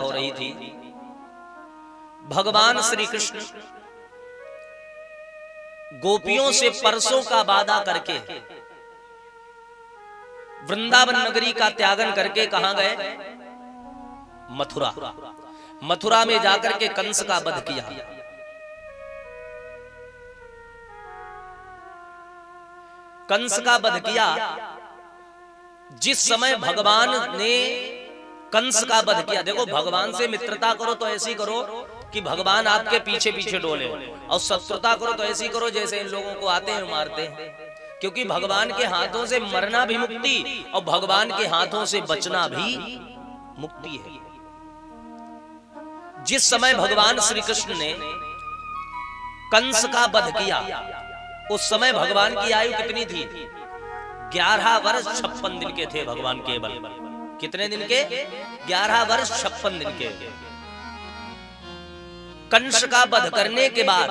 हो रही थी। भगवान श्री कृष्ण गोपियों से परसों का वादा करके वृंदावन नगरी का त्यागन करके कहां गए? मथुरा। मथुरा में जाकर के कंस का वध किया। कंस का वध किया। जिस समय भगवान ने कंस का वध किया, देखो भगवान से मित्रता करो तो ऐसी करो कि भगवान आपके पीछे पीछे डोले, और शत्रुता करो तो ऐसी करो जैसे इन लोगों को आते हैं मारते हैं, क्योंकि भगवान के हाथों से मरना भी मुक्ति और भगवान के हाथों से बचना भी मुक्ति है। जिस समय भगवान श्री कृष्ण ने कंस का वध किया, उस समय भगवान की आयु कितनी थी? 11 वर्ष 56 दिन के थे भगवान केवल। कितने दिन के? 11 वर्ष 56 दिन के। कंस का वध करने के बाद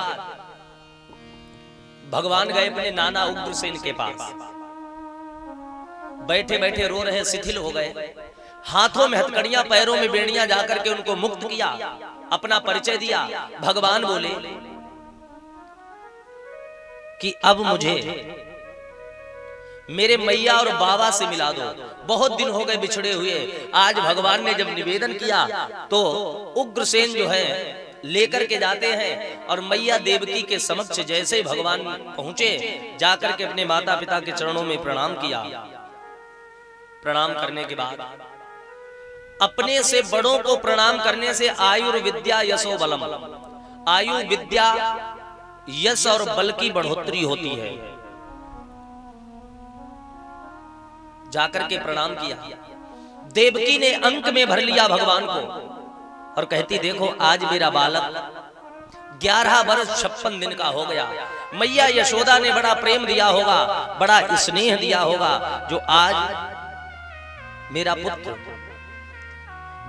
भगवान गए अपने नाना उग्रसेन के पास। बैठे बैठे रो रहे, शिथिल हो गए। हाथों में हथकड़ियां, पैरों में बेड़ियां जाकर के उनको मुक्त किया, अपना परिचय दिया। भगवान बोले कि अब मुझे मेरे मैया और बाबा से मिला दो, बहुत दिन हो गए बिछड़े हुए। आज भगवान ने जब निवेदन किया तो उग्रसेन जो है लेकर के जाते हैं, और मैया देवकी के समक्ष जैसे ही भगवान पहुंचे, जाकर के अपने माता पिता के चरणों में प्रणाम किया। प्रणाम करने के बाद अपने से बड़ों को प्रणाम करने से आयुर्विद्या यशो बलम, आयु विद्या यश और बल की बढ़ोतरी होती है। जाकर के प्रणाम किया। देवकी ने अंक में भर लिया भगवान को और कहती, देखो आज मेरा बालक 11 वर्ष 56 दिन का हो गया। मैया यशोदा ने बड़ा प्रेम दिया होगा, बड़ा स्नेह दिया होगा, जो आज मेरा पुत्र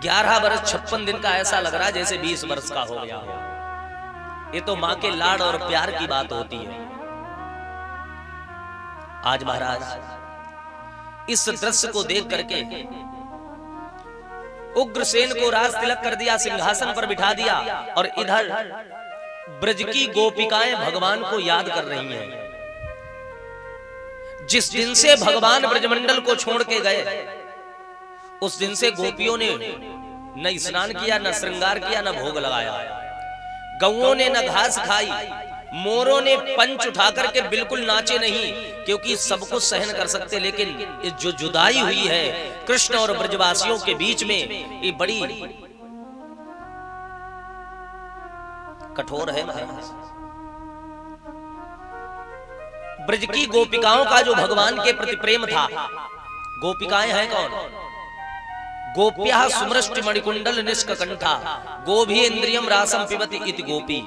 11 वर्ष 56 दिन का ऐसा लग रहा है जैसे 20 वर्ष का हो गया हो। ये तो मां के लाड और प्यार की बात होती है। आज महाराज इस दृश्य को देख करके उग्रसेन को राज तिलक कर दिया, सिंहासन पर बिठा दिया, और इधर ब्रज की गोपिकाएं भगवान को याद कर रही हैं। जिस दिन से भगवान ब्रजमंडल को छोड़ के गए, उस दिन से गोपियों ने न स्नान किया, न श्रृंगार किया, न भोग लगाया। गौओं ने न घास खाई, मोरों ने पंच उठा करके बिल्कुल नाचे नहीं, क्योंकि सब कुछ सहन कर सकते, लेकिन ये जो जुदाई हुई है कृष्ण और ब्रजवासियों के बीच में, ये बड़ी कठोर है महाराज। ब्रज की गोपिकाओं का जो भगवान के प्रति प्रेम था, गोपिकाएं हैं कौन? गोप्याः सुमृष्टि मणिकुंडल निष्कंठा गोभी रासम पिबति इति गोपी।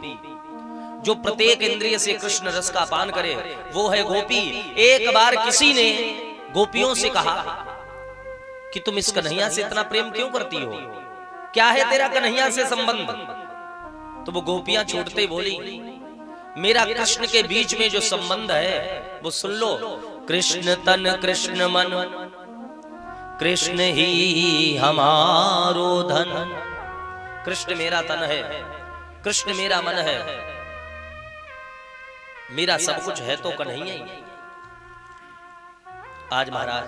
जो प्रत्येक इंद्रिय से कृष्ण रस का पान करे वो है गोपी। एक बार किसी ने गोपियों से कहा कि तुम इस कन्हैया से इतना प्रेम क्यों करती हो, क्या है तेरा कन्हैया से संबंध? तो वो गोपियां छूटते बोली, मेरा कृष्ण के बीच में जो संबंध है वो सुन लो। कृष्ण तन कृष्ण मन, कृष्ण ही हमारो धन। कृष्ण मेरा तन है, कृष्ण मेरा मन है, मेरा सब कुछ है तो कन्हैया ही। आज महाराज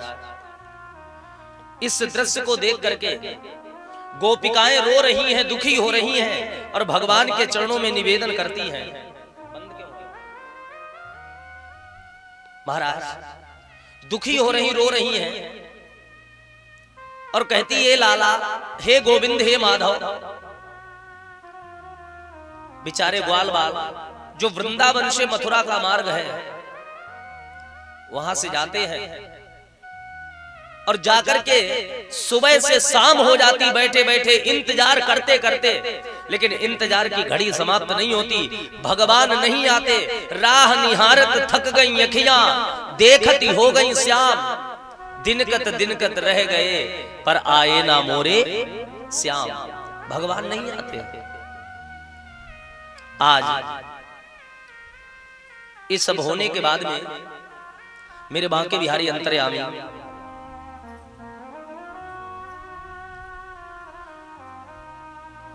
इस दृश्य को देख करके गोपिकाएं रो रही हैं, दुखी हो रही हैं, और भगवान के चरणों में निवेदन करती हैं। महाराज दुखी हो रही, रो रही हैं, और कहती है, लाला, हे गोविंद, हे माधव। बेचारे ग्वाल बाल जो वृंदावन से मथुरा का मार्ग है वहां से जाते हैं, और जाकर के सुबह से शाम हो जाती, बैठे बैठे इंतजार करते करते, लेकिन इंतजार की घड़ी समाप्त नहीं होती। भगवान नहीं आते। राह निहारत थक गई अखियां, देखती हो गई श्याम। दिनकत रह गए पर आए ना मोरे श्याम। भगवान नहीं आते। आज इस सब होने के बाद में मेरे बांके बिहारी अंतर्यामी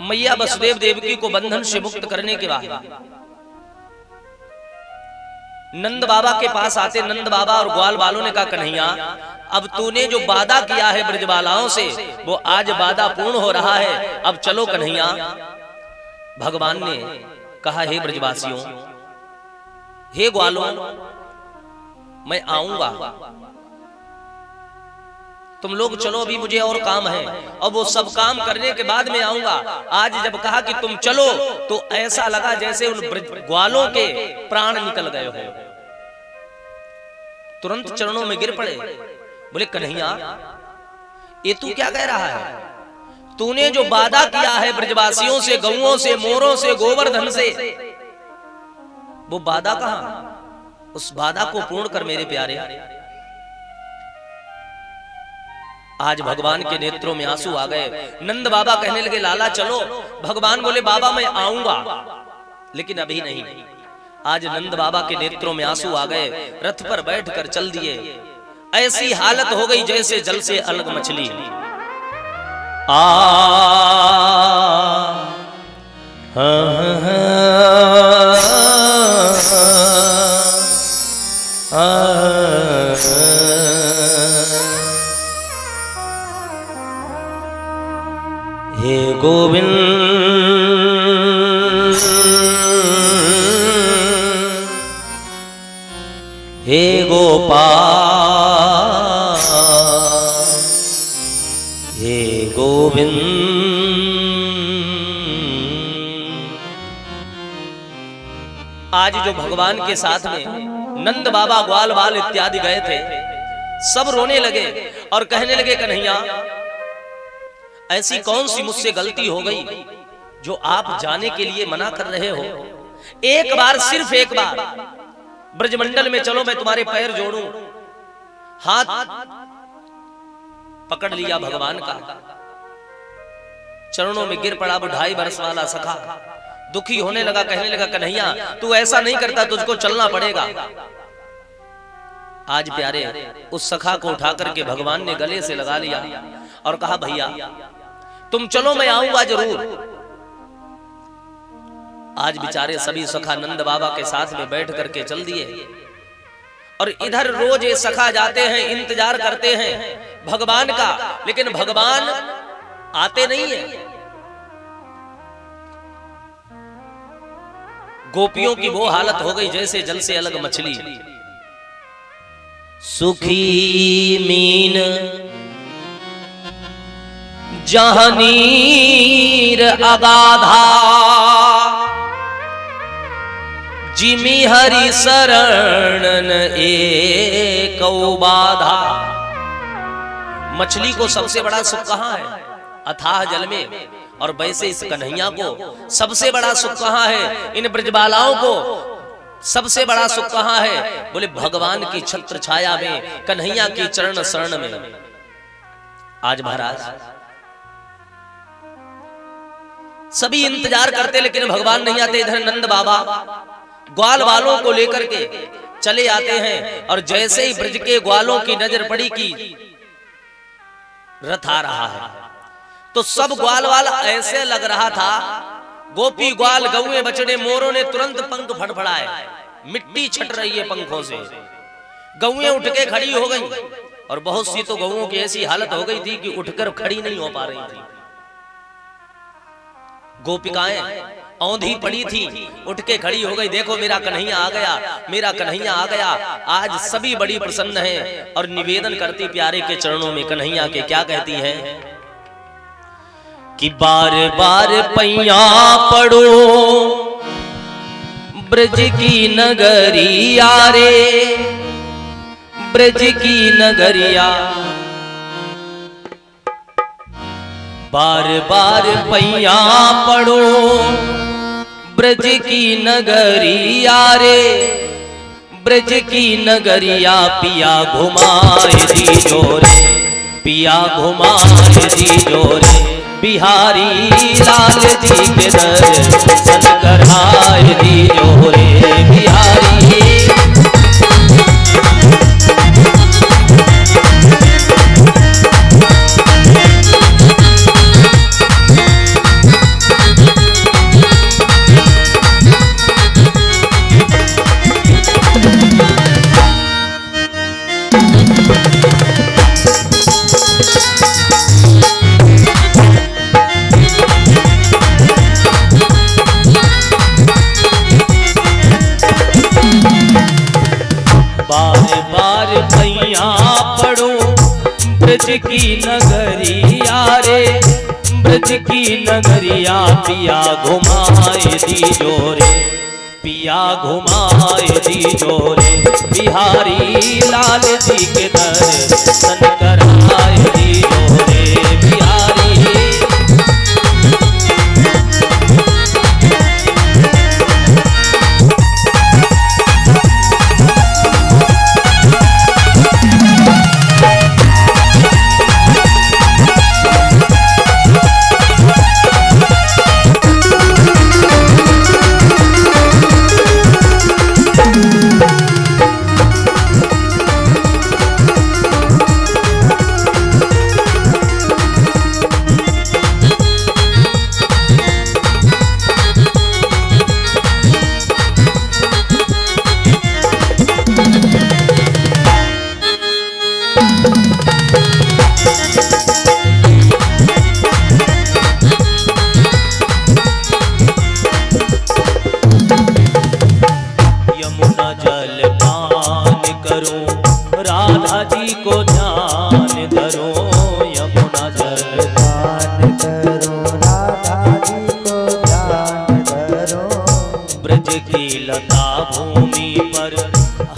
मैया वसुदेव देवकी को बंधन से मुक्त करने के बाद नंद बाबा के पास आते नंद बाबा और ग्वाल बालों ने कहा, कन्हैया अब तूने जो वादा किया है ब्रजबालाओं से वो आज वादा पूर्ण हो रहा है, अब चलो कन्हैया। भगवान ने कहा, हे ब्रजवासियों, हे ग्वालों, मैं आऊंगा, तुम लोग चलो, अभी मुझे और काम है, और वो सब काम करने के बाद मैं आऊंगा। आज जब कहा कि तुम चलो तो ऐसा लगा जैसे उन ग्वालों के प्राण निकल गए हो। तुरंत चरणों में गिर पड़े, बोले, कन्हैया ये तू क्या कह रहा है? तूने जो वादा किया है ब्रजवासियों से, गौओं से, मोरों से, गोवर्धन से, वो वादा कहां? उस वादा को पूर्ण कर मेरे प्यारे। आज भगवान के नेत्रों में आंसू आ गए। नंद बाबा कहने लगे, लाला चलो। भगवान बोले, बाबा मैं आऊंगा, लेकिन अभी नहीं। आज नंद बाबा के नेत्रों में आंसू आ गए, रथ पर बैठकर चल दिए। ऐसी हालत हो गई जैसे जल से अलग मछली। हे गोविंद हे गोपाल हे गोविंद। आज जो भगवान के साथ में नंद बाबा, ग्वाल बाल इत्यादि गए थे, सब रोने लगे और कहने लगे, कन्हैया ऐसी कौन सी मुझसे गलती हो गई जो आप जाने के लिए मना कर रहे हो? एक बार, सिर्फ एक बार ब्रजमंडल में चलो, मैं तुम्हारे पैर जोड़ूं। हाथ पकड़ लिया भगवान का, चरणों में गिर पड़ा। 2.5 वर्ष वाला सखा दुखी होने लगा, कहने लगा, कन्हैया तू ऐसा नहीं करता, तुझको चलना पड़ेगा। आज प्यारे उस सखा को उठा करके भगवान ने गले से लगा लिया और कहा, भैया तुम चलो, मैं आऊंगा जरूर। आज बेचारे सभी सखा नंद बाबा के साथ में बैठ करके चल दिए। और इधर रोज ये सखा जाते हैं, इंतजार करते हैं भगवान का, लेकिन भगवान आते नहीं है। गोपियों की वो हालत हो गई जैसे जल से अलग मछली। सुखी मीन जहाँ नीर अगाधा, जिमि हरि शरणन एकौ बाधा। मछली को सबसे बड़ा सुख कहाँ है? अथाह जल में। और वैसे इस कन्हैया को सबसे बड़ा सुख कहाँ है? इन ब्रजबालाओं को सबसे बड़ा सुख कहाँ है? बोले, भगवान की छत्र छाया में, कन्हैया की चरण शरण में। आज महाराज सभी इंतजार करते, लेकिन भगवान नहीं आते। इधर नंद बाबा ग्वाल वालों को लेकर के चले आते हैं, और जैसे ही ब्रज के ग्वालों की नजर पड़ी कि रथ आ रहा है, तो सब ग्वाल वाल ऐसे लग रहा था, गोपी ग्वाल, गौए, बछड़े, मोरों ने तुरंत पंख फड़फड़ाए। मिट्टी छट रही है पंखों से, गौए उठ के खड़ी हो गई, और बहुत सी तो गौओं की ऐसी हालत हो गई थी कि उठकर खड़ी नहीं हो पा रही थी। गोपिकाएं औंधी पड़ी थी, उठ के खड़ी हो गई। देखो मेरा कन्हैया आ गया, मेरा कन्हैया आ गया। आज सभी बड़ी प्रसन्न हैं और निवेदन करती प्यारे के चरणों में कन्हैया के। क्या कहती हैं कि बार बार पैया पड़ो ब्रज की नगरिया रे, ब्रज की नगरिया। बार बार पैया पड़ो ब्रज की नगरिया रे, ब्रज की नगरिया। पिया घुमाए दीजो रे, पिया घुमाए दीजो रे, बिहारी लाल जी के दर्शन कराए दीजो रे, बिहारी। की नगरिया रे, ब्रज की नगरिया पिया घुमाए दीजो रे, पिया घुमाए दीजो रे, बिहारी लाल जी के दर्शन कराए दीजो रे बिहारी।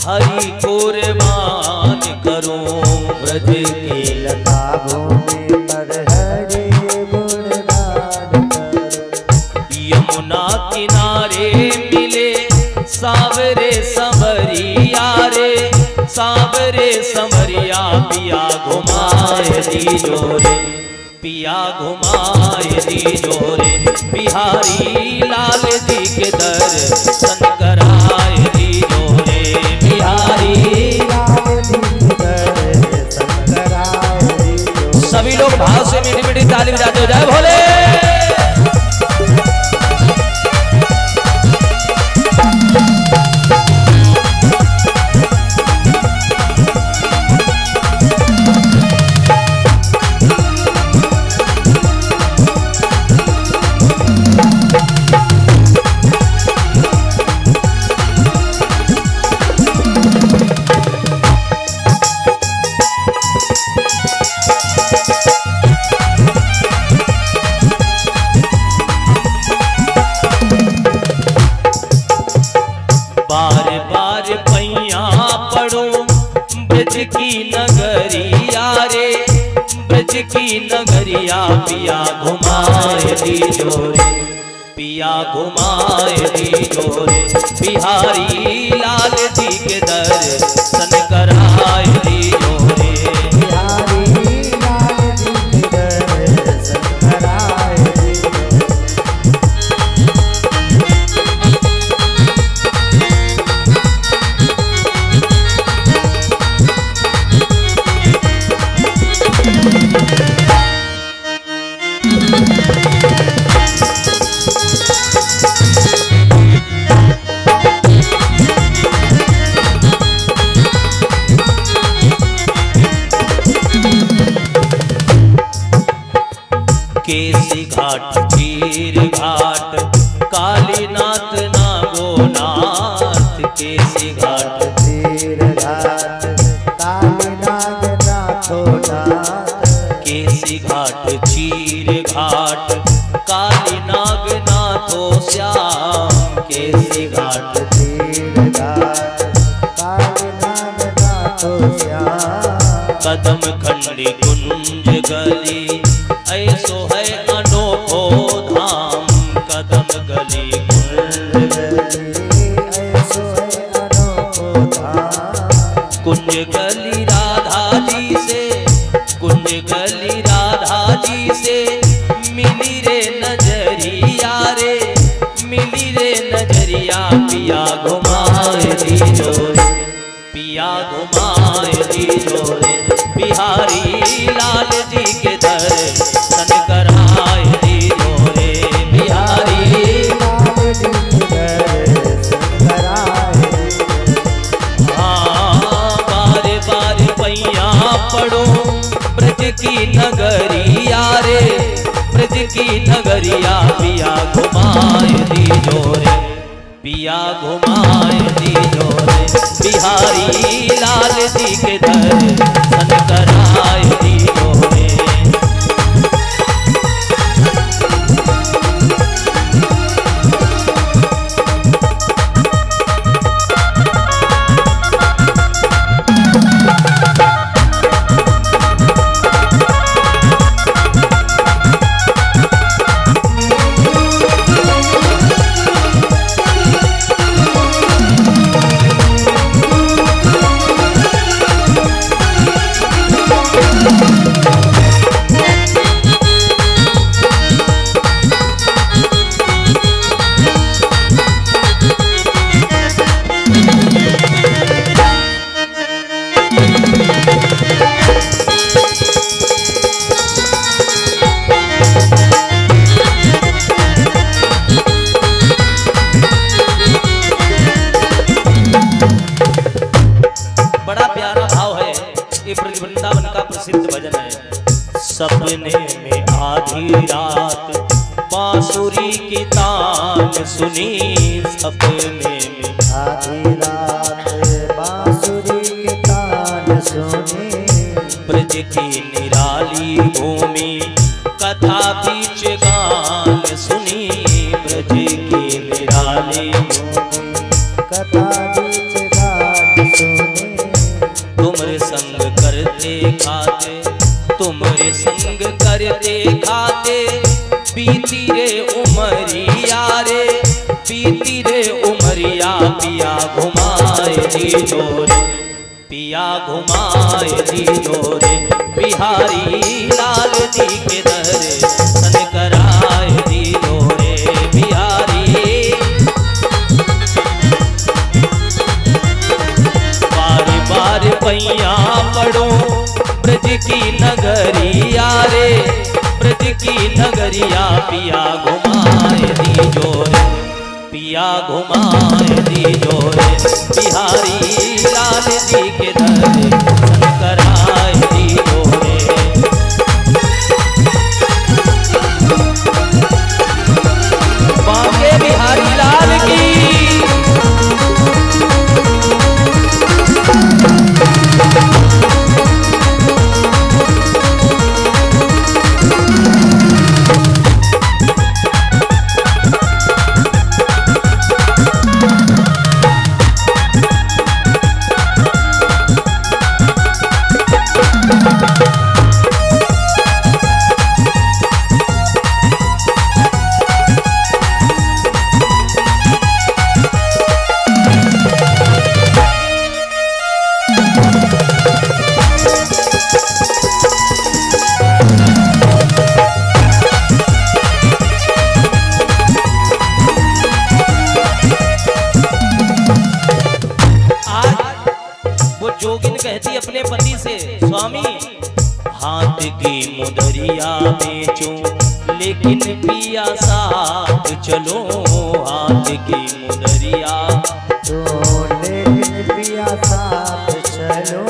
हरि कुर्बान करो, ब्रज की लता भूमि पर हरि गुणगान करो। यमुना किनारे मिले सावरे संवरिया रे, सावरे संवरिया पिया घुमाए दीजो रे, पिया घुमाए दीजो रे, बिहारी लाल जी के दर्शन कराए दीजो रे बिहारी लाल जी के दर्शन कराए दीजो। सभी लोग भाव से मीठी मीठी ताली बजाते हो, जय भोले। बार बार पैया पड़ो ब्रज की नगरिया रे, ब्रज की नगरिया पिया घुमाए दीजो रे, पिया घुमाए दीजो रे, बिहारी लाल जी के दर्शन कराए दीजो रे, बिहारी लाल जी के दर्शन कराए दीजो। केसी घाट चीर घाट कालीनाथ नागोनाथ, केसी घाट चीर घाट कालीनाथ नागोनाथ, केसी घाट चीर घाट कालीनाग नाथो श्याम, केसी घाट चीर घाट कालीनाग नाथो श्याम। कदम खंडी कुंज गली ऐसो है अनोखो धाम, कदम गली कुंज गली ऐसो है अनोखो धाम। कुंज गली राधा जी से, कुंज गली राधा जी से मिली रे नजरिया रे, मिली रे नजरिया पिया घुमाए दीजो रे, पिया घुमाए दीजो रे, बिहारी लाल जी के दर्शन कराए दीजो रे, बिहारी लाल जी के दर्शन कराए दीजो। हाँ बार बार पैया पड़ो ब्रज की नगरिया रे, ब्रज की नगरिया पिया घुमाए दीजो रे, पिया घुमाए दीजो रे, बिहारी लाल जी के दर्शन कराए दीजो रात बांसुरी की तान सुनी सपने में। आधी रात बांसुरी की तान सुनी, ब्रज की निराली भूमि कथा बीच गान सुनी। ब्रज की निराली कथा बीच गान सुनी। तुमरे संग करते खाते, तुमरे संग करते खाते, बीती रे उमरिया रे, बीती रे उमरिया। पिया घुमाए दीजो रे, पिया घुमाए दीजो रे, बिहारी लाल जी के दर्शन कराए दीजो रे बिहारी। बार बार पैया पड़ो ब्रज की नगरिया रे, ब्रज की नगरिया। पिया घुमाए दीजो रे, पिया घुमाए दीजो रे, बिहारी लाल जी के दर्शन कराए दीजो रे। बांके बिहारी लाल की। जोगिन कहती अपने पति से, स्वामी हाथ की मुदरिया बेचूं लेकिन पिया साथ चलो। हाथ की मुदरिया तो लेकिन पिया साथ चलो।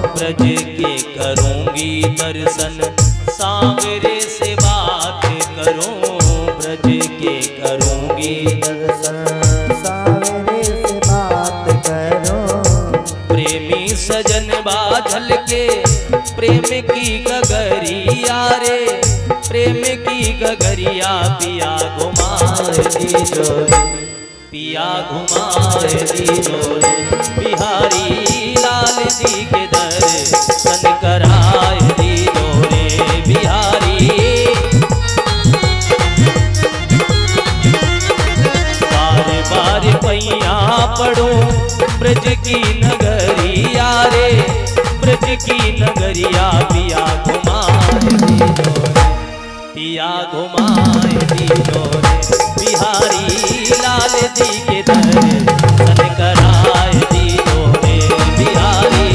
ब्रज के करूंगी दर्शन, सांवरे से बात करो। ब्रज के करूंगी दर्शन, सांवरे से बात करो। प्रेमी सजन बाझल के प्रेम की गगरिया रे, प्रेम की गगरिया। पिया घुमाए दीजो रे, पिया घुमाए दीजो रे, बिहारी लाल जी के दर्शन कराए दीजो रे बिहारी। बार बार पैया पड़ो ब्रज की नगरिया रे, ब्रज की नगरिया। पिया घुमाए दीजो रे, पिया घुमाए दीजो रे, बिहारी लाल जी के दर्शन कराए दीजो रे बिहारी।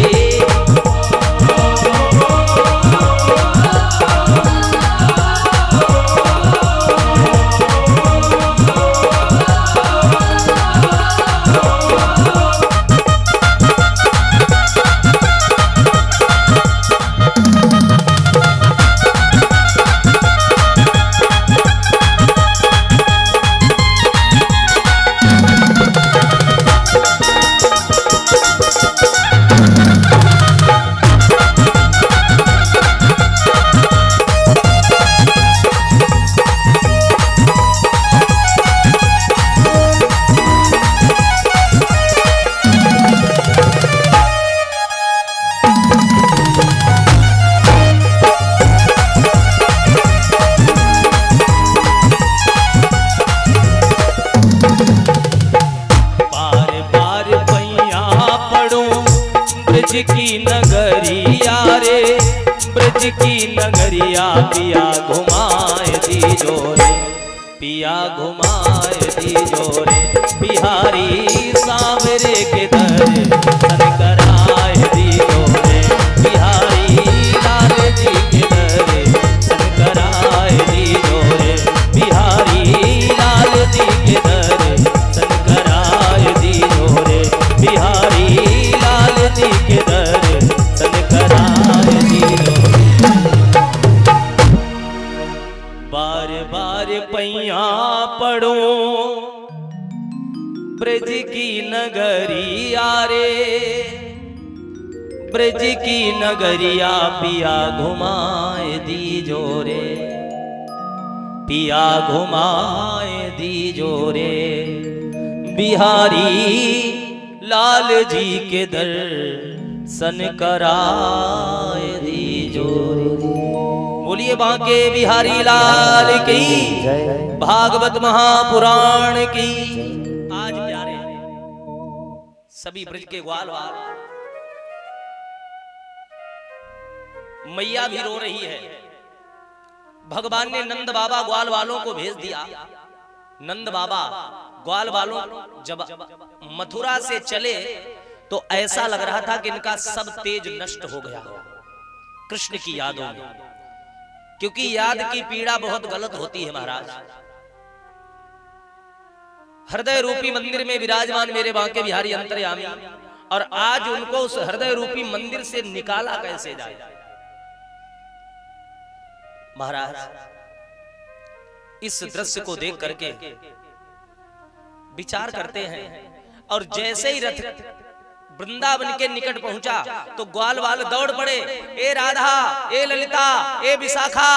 ब्रज की नगरिया रे, ब्रज की नगरिया। पिया घुमाए दीजो रे, पिया घुमाए दीजो रे, बिहारी सांवरे के दर्शन कराए दीजो रे, बिहारी लाल जी के दर्शन कराए दीजो रे, बिहारी लाल जी के दर्शन कराए दीजो रे, बिहारी लाल जी के दर्शन कराए दीजो। पैया पड़ो ब्रज की नगरिया रे, ब्रज की नगरिया पिया घुमाए दीजो रे, पिया घुमाए दीजो रे, बिहारी लाल जी के दर्शन कराए दीजो रे। बोलिए बांके बिहारी लाल की, भागवत महापुराण की। आज प्यारे सभी ब्रज के ग्वालवाल, मैया भी रो रही है। भगवान ने नंद बाबा ग्वाल वालों को भेज दिया। नंद बाबा ग्वाल वालों जब मथुरा से चले तो ऐसा लग रहा था कि इनका सब तेज नष्ट हो गया कृष्ण की यादों में, क्योंकि याद की पीड़ा बहुत गलत होती है महाराज। हृदय रूपी मंदिर में विराजमान मेरे बांके बिहारी अंतर्यामी, और आज उनको उस हृदय रूपी मंदिर से निकाला कैसे जाए। महाराज इस दृश्य को देख करके विचार करते हैं, और जैसे ही रथ वृंदावन के निकट पहुंचा तो ग्वाल वाल दौड़ पड़े, ए राधा, ए ललिता, ए विशाखा,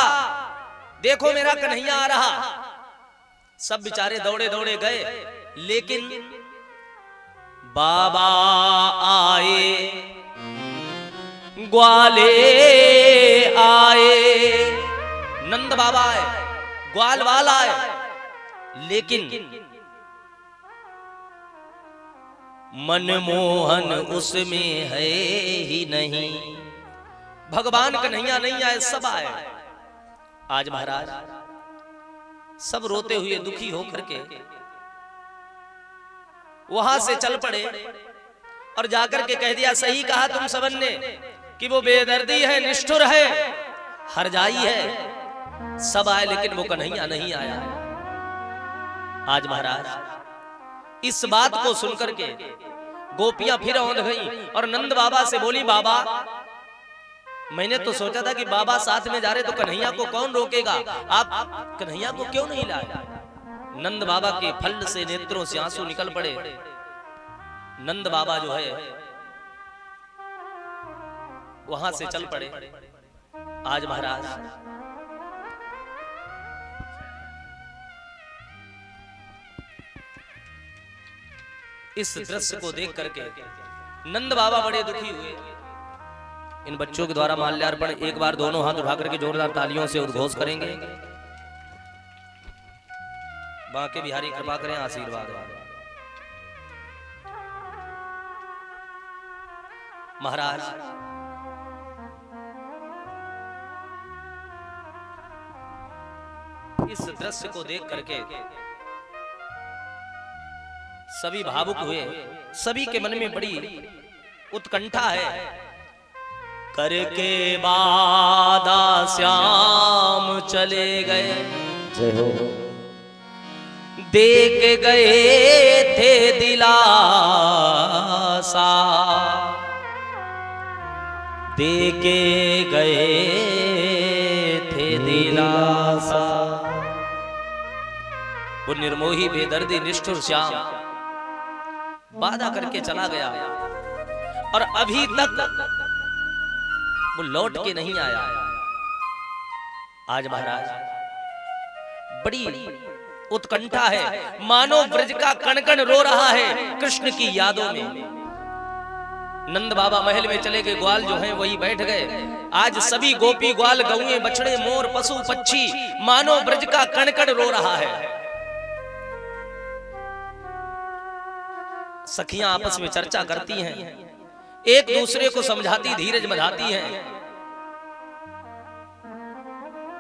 देखो मेरा कन्हैया आ रहा। सब बेचारे दौड़े दौड़े गए, लेकिन बाबा आए, ग्वाले आए, नंद बाबा आए, ग्वाल वाल आए, लेकिन मनमोहन उसमें है ही नहीं। भगवान कन्हैया नहीं आए, सब आए। आज महाराज सब रोते हुए दुखी होकर के वहां से चल पड़े और जाकर के कह दिया, सही कहा तुम सबन ने कि वो बेदर्दी है, निष्ठुर है, हरजाई है। सब आए लेकिन वो कन्हैया नहीं आया। आज महाराज इस बात को सुनकर के गोपियां फिर औंध गई और नंद बाबा से बोली, बाबा मैंने तो सोचा था कि बाबा साथ में जा रहे तो कन्हैया को कौन रोकेगा, आप कन्हैया को क्यों नहीं लाए। नंद बाबा के फल से नेत्रों से आंसू निकल पड़े। नंद बाबा जो है वहां से चल पड़े। आज महाराज इस दृश्य को देख करके नंद बाबा बड़े दुखी हुए। इन बच्चों के द्वारा माल्यार्पण एक बार दोनों हाथ उठा करके जोरदार तालियों से उद्घोष करेंगे। बांके बिहारी कृपा करें, आशीर्वाद। महाराज इस दृश्य को देख करके सभी भावुक हुए। सभी के मन में बड़ी उत्कंठा है। करके वादा श्याम चले गए, देख गए थे दिलासा, देख गए थे दिलासा। वो निर्मोही बेदर्दी निष्ठुर श्याम वादा करके चला गया और अभी तक वो लौट के नहीं आया। आज महाराज बड़ी उत्कंठा है, मानो ब्रज का कण कण रो रहा है कृष्ण की यादों में। नंद बाबा महल में चले गए, ग्वाल जो हैं वही बैठ गए। आज सभी गोपी ग्वाल, गौएं, बछड़े, मोर, पशु, पक्षी, मानो ब्रज का कण कण रो रहा है। सखियां आपस में चर्चा करती हैं, एक दूसरे को समझाती, धीरज बंधाती हैं।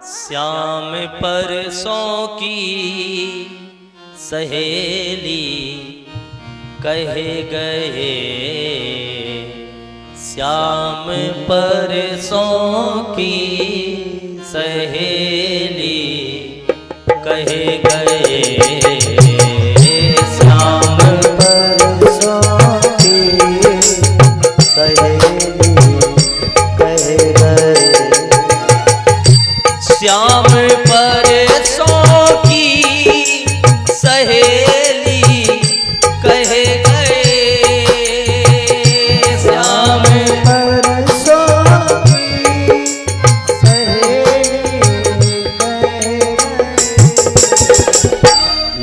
श्याम परसों की सहेली कह गए, श्याम परसों की सहेली कह गए, श्याम श्याम परसों की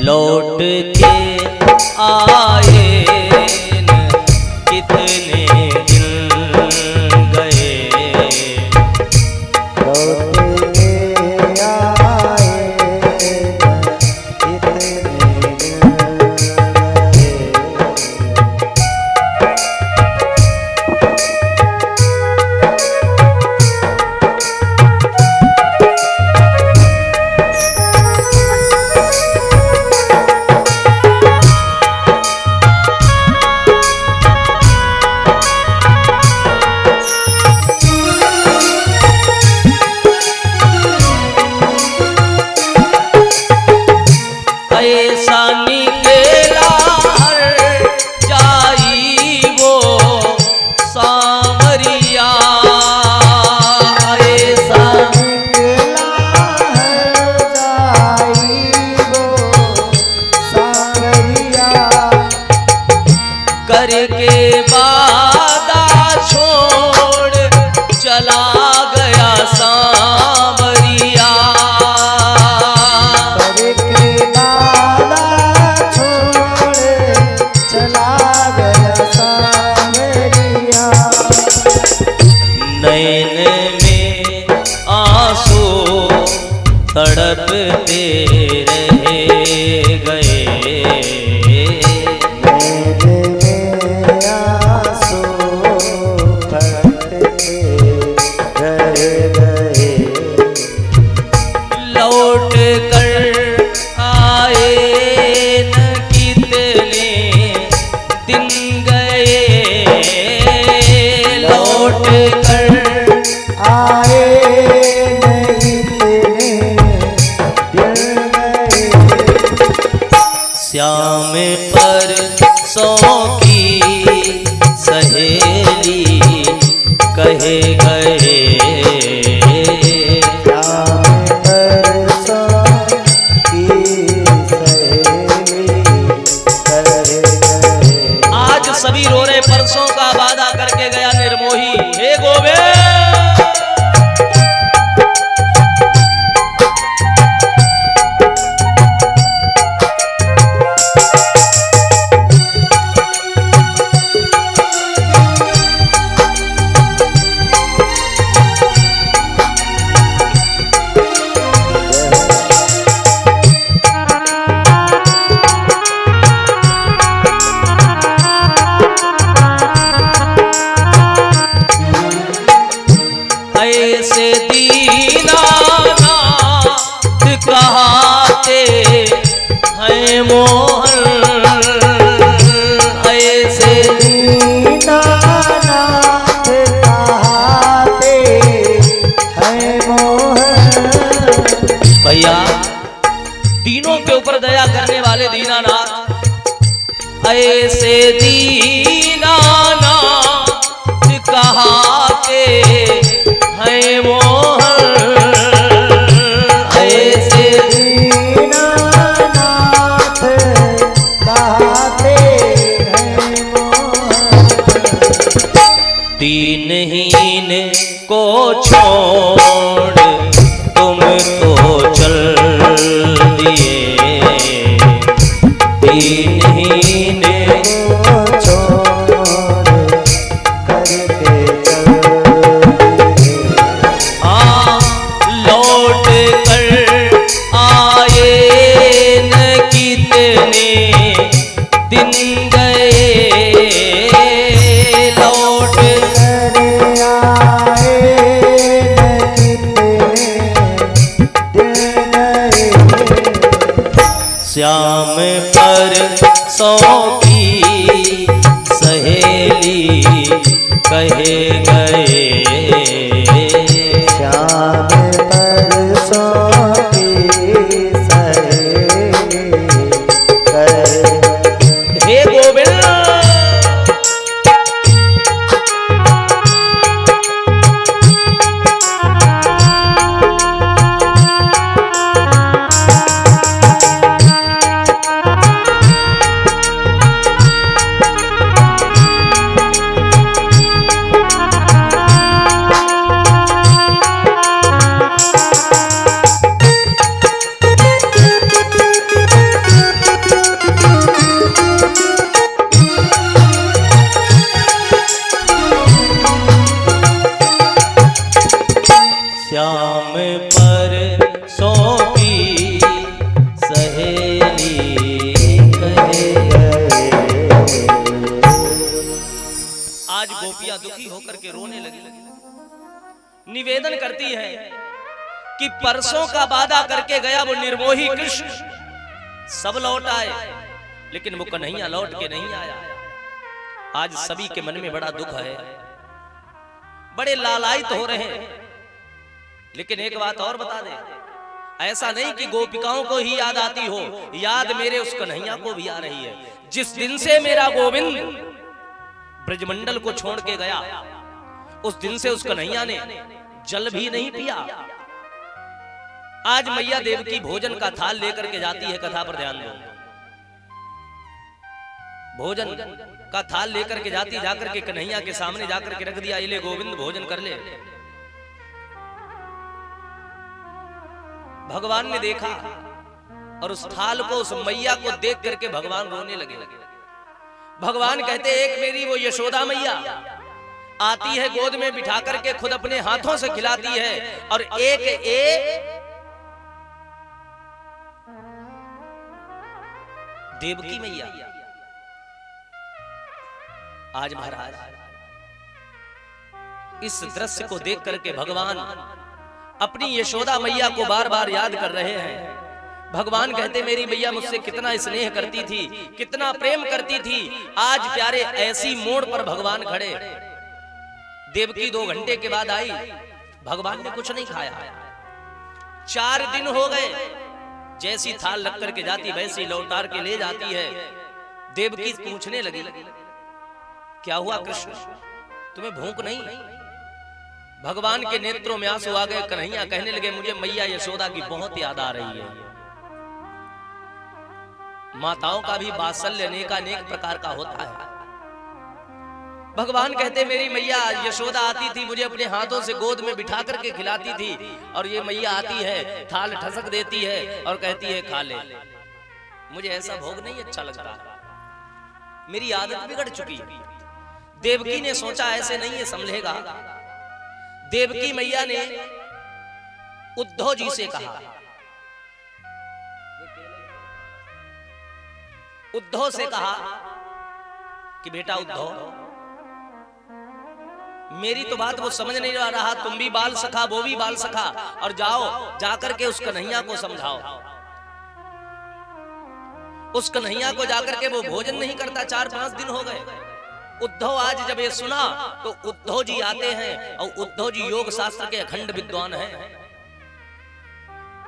लौट के आए न कितने दिन गए, लौट के आए कितने दिन गए। ऐसा निकला हर जाई वो सांवरिया, ऐसा निकला है जाई वो सांवरिया, करके वादा छोड़ चला गया सांवरिया, करके वादा छोड़ चला गया सांवरिया। नैन में आंसू तड़पते रह गए, नैन में आंसू फटते रह गए। लौट कर आए न कितने दिन गए, लौट कर आए नहीं इतने दिन गए। श्याम पर सौ की सहेली कहे गए, श्याम परसों की सहेली कहे गए। आज सभी रो रहे परसों का वादा करके गया निर्मोही, हे गोविंद। ऐसे दीनानाथ कहाते हैं मोहन, ऐसे दीनानाथ कहाते हैं मोहन। भैया दीनों के ऊपर दया करने वाले दीनानाथ, ऐसे दीनानाथ कहाते हैं मोहन, ऐसे दीनानाथ कहाते हैं मोहन। दीनहीन को छोड़ तुम तो चल दिए, दीनहीन को छोड़ करके चल दिए। हाँ लौट कर आए न कितने दिन गए, लौट कर आए न कितने दिन गए। श्याम पर सौ की सहेली कहे गए, श्याम परसों की सहेली कहे। हे गोविंद। निवेदन करती है कि परसों का वादा करके गया वो निर्मोही कृष्ण, सब लौट आए, लेकिन वो कन्हैया लौट के नहीं आया। आज सभी के मन में बड़ा दुख है, बड़े लालायित हो रहे हैं। लेकिन एक बात और बता दे, ऐसा नहीं कि गोपिकाओं को ही याद आती हो, याद मेरे उस कन्हैया को भी आ रही है। जिस दिन से मेरा गोविंद ब्रजमंडल को छोड़ के गया, उस दिन से उस कन्हैया ने जल भी नहीं पिया। आज मैया देवकी भोजन का थाल लेकर के जाती है, कथा पर ध्यान दो, भोजन का थाल लेकर के जाती, जाकर के कन्हैया के सामने जाकर के रख दिया, ये ले गोविंद भोजन कर ले। भगवान ने देखा और उस थाल को, उस मैया को देख करके भगवान रोने लगे। भगवान कहते, एक मेरी वो यशोदा मैया आती है, गोद में बिठा करके खुद अपने हाथों से खिलाती है, और एक देवकी मैया। आज महाराज इस दृश्य को देख करके भगवान अपनी यशोदा मैया को बार बार याद कर रहे हैं। भगवान कहते, मेरी मैया मुझसे कितना स्नेह करती थी, कितना प्रेम करती थी। आज प्यारे ऐसी मोड़ पर भगवान खड़े। देवकी 2 घंटे के बाद आई, भगवान ने कुछ नहीं खाया। 4 दिन हो गए, जैसी थाल रख करके जाती वैसी लौटार के ले जाती है। देवकी पूछने लगी, क्या हुआ कृष्ण, तुम्हें भूख नहीं? भगवान के नेत्रों में आंसू आ गए। कन्हैया कहने लगे, मुझे मैया यशोदा की बहुत याद आ रही है। माताओं का भी वात्सल्य अनेक प्रकार का होता है। भगवान कहते, मेरी मैया यशोदा आती थी, मुझे अपने हाथों से गोद में बिठा करके खिलाती थी, और ये मैया आती है, थाल ठसक देती है और कहती है खा ले। मुझे ऐसा भोग नहीं अच्छा लगता, मेरी आदत बिगड़ चुकी। देवकी ने सोचा ऐसे नहीं है संभलेगा। देवकी मैया ने उद्धव जी से कहा, उद्धव से कहा कि बेटा उद्धव, मेरी तो बात वो समझ नहीं रहा, तुम भी बाल सखा वो भी बाल सखा, और जाओ जाकर के उस कन्हैया को समझाओ। उस कन्हैया को जाकर के वो भोजन नहीं करता, 4-5 दिन हो गए। उद्धव आज जब ये सुना तो उद्धव जी आते हैं, और उद्धव जी योग शास्त्र के अखंड विद्वान हैं,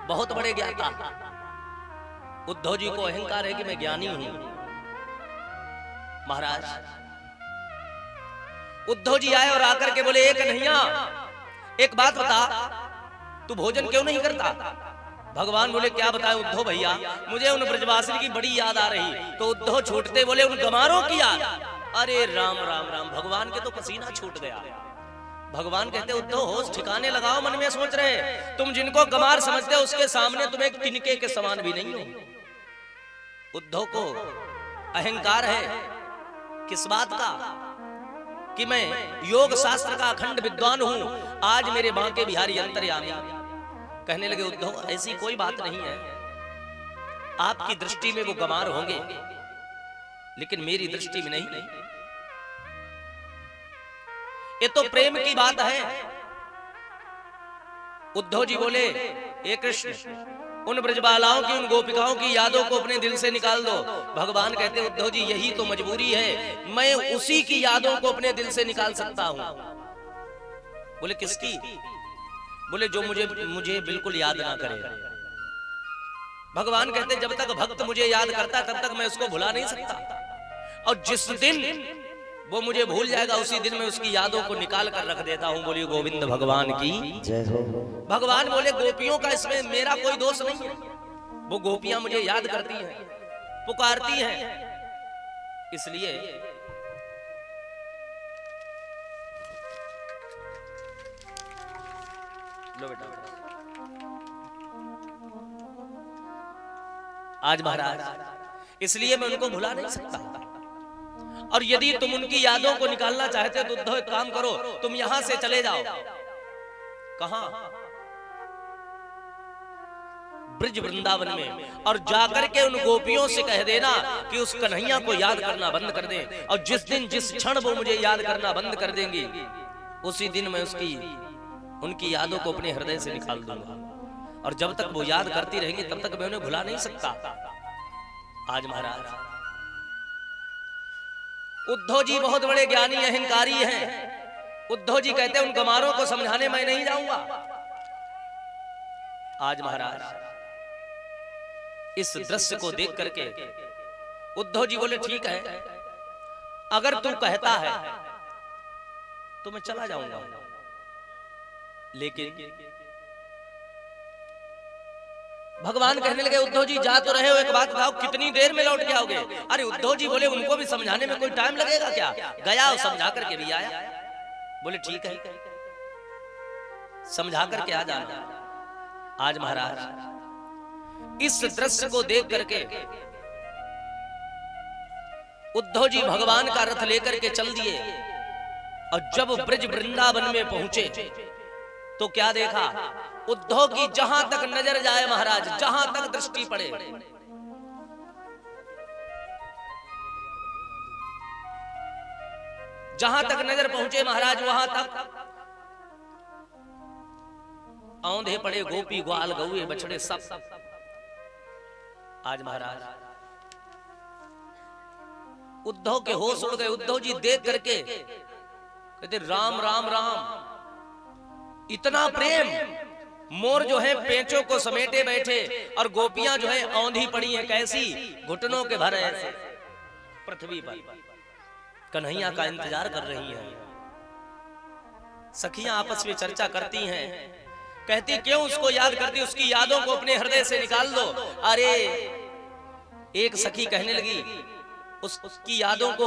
बहुत बड़े ज्ञाता। उद्धव जी को अहंकार है कि मैं ज्ञानी हूं। महाराज उद्धव जी आए और आकर के बोले, एक कन्हैया एक बात बता, तू भोजन क्यों नहीं करता? भगवान बोले, क्या बताएं उद्धव भैया, मुझे उन ब्रजवासी की बड़ी याद आ रही। तो उद्धव छूटते बोले, उन गमारों की याद। अरे राम राम राम, भगवान के तो पसीना छूट गया। भगवान कहते, उद्धव होश ठिकाने लगाओ, मन में सोच रहे, तुम जिनको गमार समझते हो उसके सामने तुम एक तिनके के समान भी नहीं हो। उद्धव को अहंकार है किस बात का, कि मैं योग शास्त्र का अखंड विद्वान हूं। आज मेरे बांके बिहारी अंतर्यामी कहने लगे, उद्धव ऐसी कोई बात नहीं है, आपकी दृष्टि में वो गमार होंगे, लेकिन मेरी दृष्टि में नहीं। ये तो प्रेम की बात है। उद्धव जी बोले, हे कृष्ण, उन ब्रजबालाओं की, उन गोपिकाओं की यादों को अपने दिल से निकाल दो। भगवान कहते, उद्धव जी यही तो मजबूरी है, मैं उसी की यादों को अपने दिल से निकाल सकता हूं। बोले किसकी? बोले जो मुझे बिल्कुल याद ना करे। भगवान कहते, जब तक भक्त मुझे याद करता तब तक मैं उसको भुला नहीं सकता, और जिस दिन वो मुझे भूल जाएगा उसी दिन मैं उसकी यादों को निकाल कर रख देता हूं। बोलिए गोविंद भगवान की जय हो। भगवान बोले, गोपियों का इसमें मेरा कोई दोष नहीं है, वो गोपियां मुझे याद करती हैं, पुकारती हैं, इसलिए लो बेटा। आज महाराज इसलिए मैं उनको भुला नहीं सकता, और यदि तुम उनकी यादों को निकालना चाहते हो तो उद्धव एक काम करो, तुम यहां से चले जाओ। कहां? ब्रज वृंदावन में, और जाकर के उन गोपियों से कह देना कि उस कन्हैया को याद करना बंद कर दें, और जिस दिन जिस क्षण वो मुझे याद करना बंद कर देंगी उसी दिन मैं उसकी उनकी यादों को अपने हृदय से निकाल दूंगा, और जब तक वो याद करती रहेंगी तब तक मैं उन्हें भुला नहीं सकता। आज महाराज उद्धव जी बहुत बड़े ज्ञानी अहंकारी हैं। उद्धव जी कहते हैं उन गमारों को समझाने मैं नहीं जाऊंगा। आज महाराज इस दृश्य को देख करके उद्धव जी बोले ठीक है, अगर तू कहता है तो मैं चला जाऊंगा, लेकिन भगवान कहने लगे उद्धव जी जा तो रहे हो, एक बात बताओ कितनी देर में लौट के आओगे? अरे उद्धव जी बोले उनको भी समझाने में कोई टाइम लगेगा क्या? गया और समझा करके भी आया। बोले ठीक है, समझा करके आ जाना। आज महाराज इस दृश्य को देख करके उद्धव जी भगवान का रथ लेकर के चल दिए, और जब ब्रज वृंदावन में पहुंचे तो क्या देखा? उद्धव की जहां तक नजर जाए महाराज, जहां तक दृष्टि पड़े, जहां तक नजर पहुंचे महाराज वहां तक औंधे पड़े गोपी ग्वाल गौए बछड़े सब। आज महाराज उद्धव के होश उड़ गए। उद्धव जी देख करके कहते राम राम राम, इतना प्रेम। मोर जो है पेंचों को समेटे बैठे और गोपियां जो है औंधी पड़ी हैं, कैसी घुटनों के भर ऐसे पृथ्वी पर कन्हैया का इंतजार कर रही हैं। सखियां आपस में चर्चा करती हैं, कहती क्यों उसको याद करती, उसकी यादों को अपने हृदय से निकाल दो। अरे एक सखी कहने लगी उसकी यादों को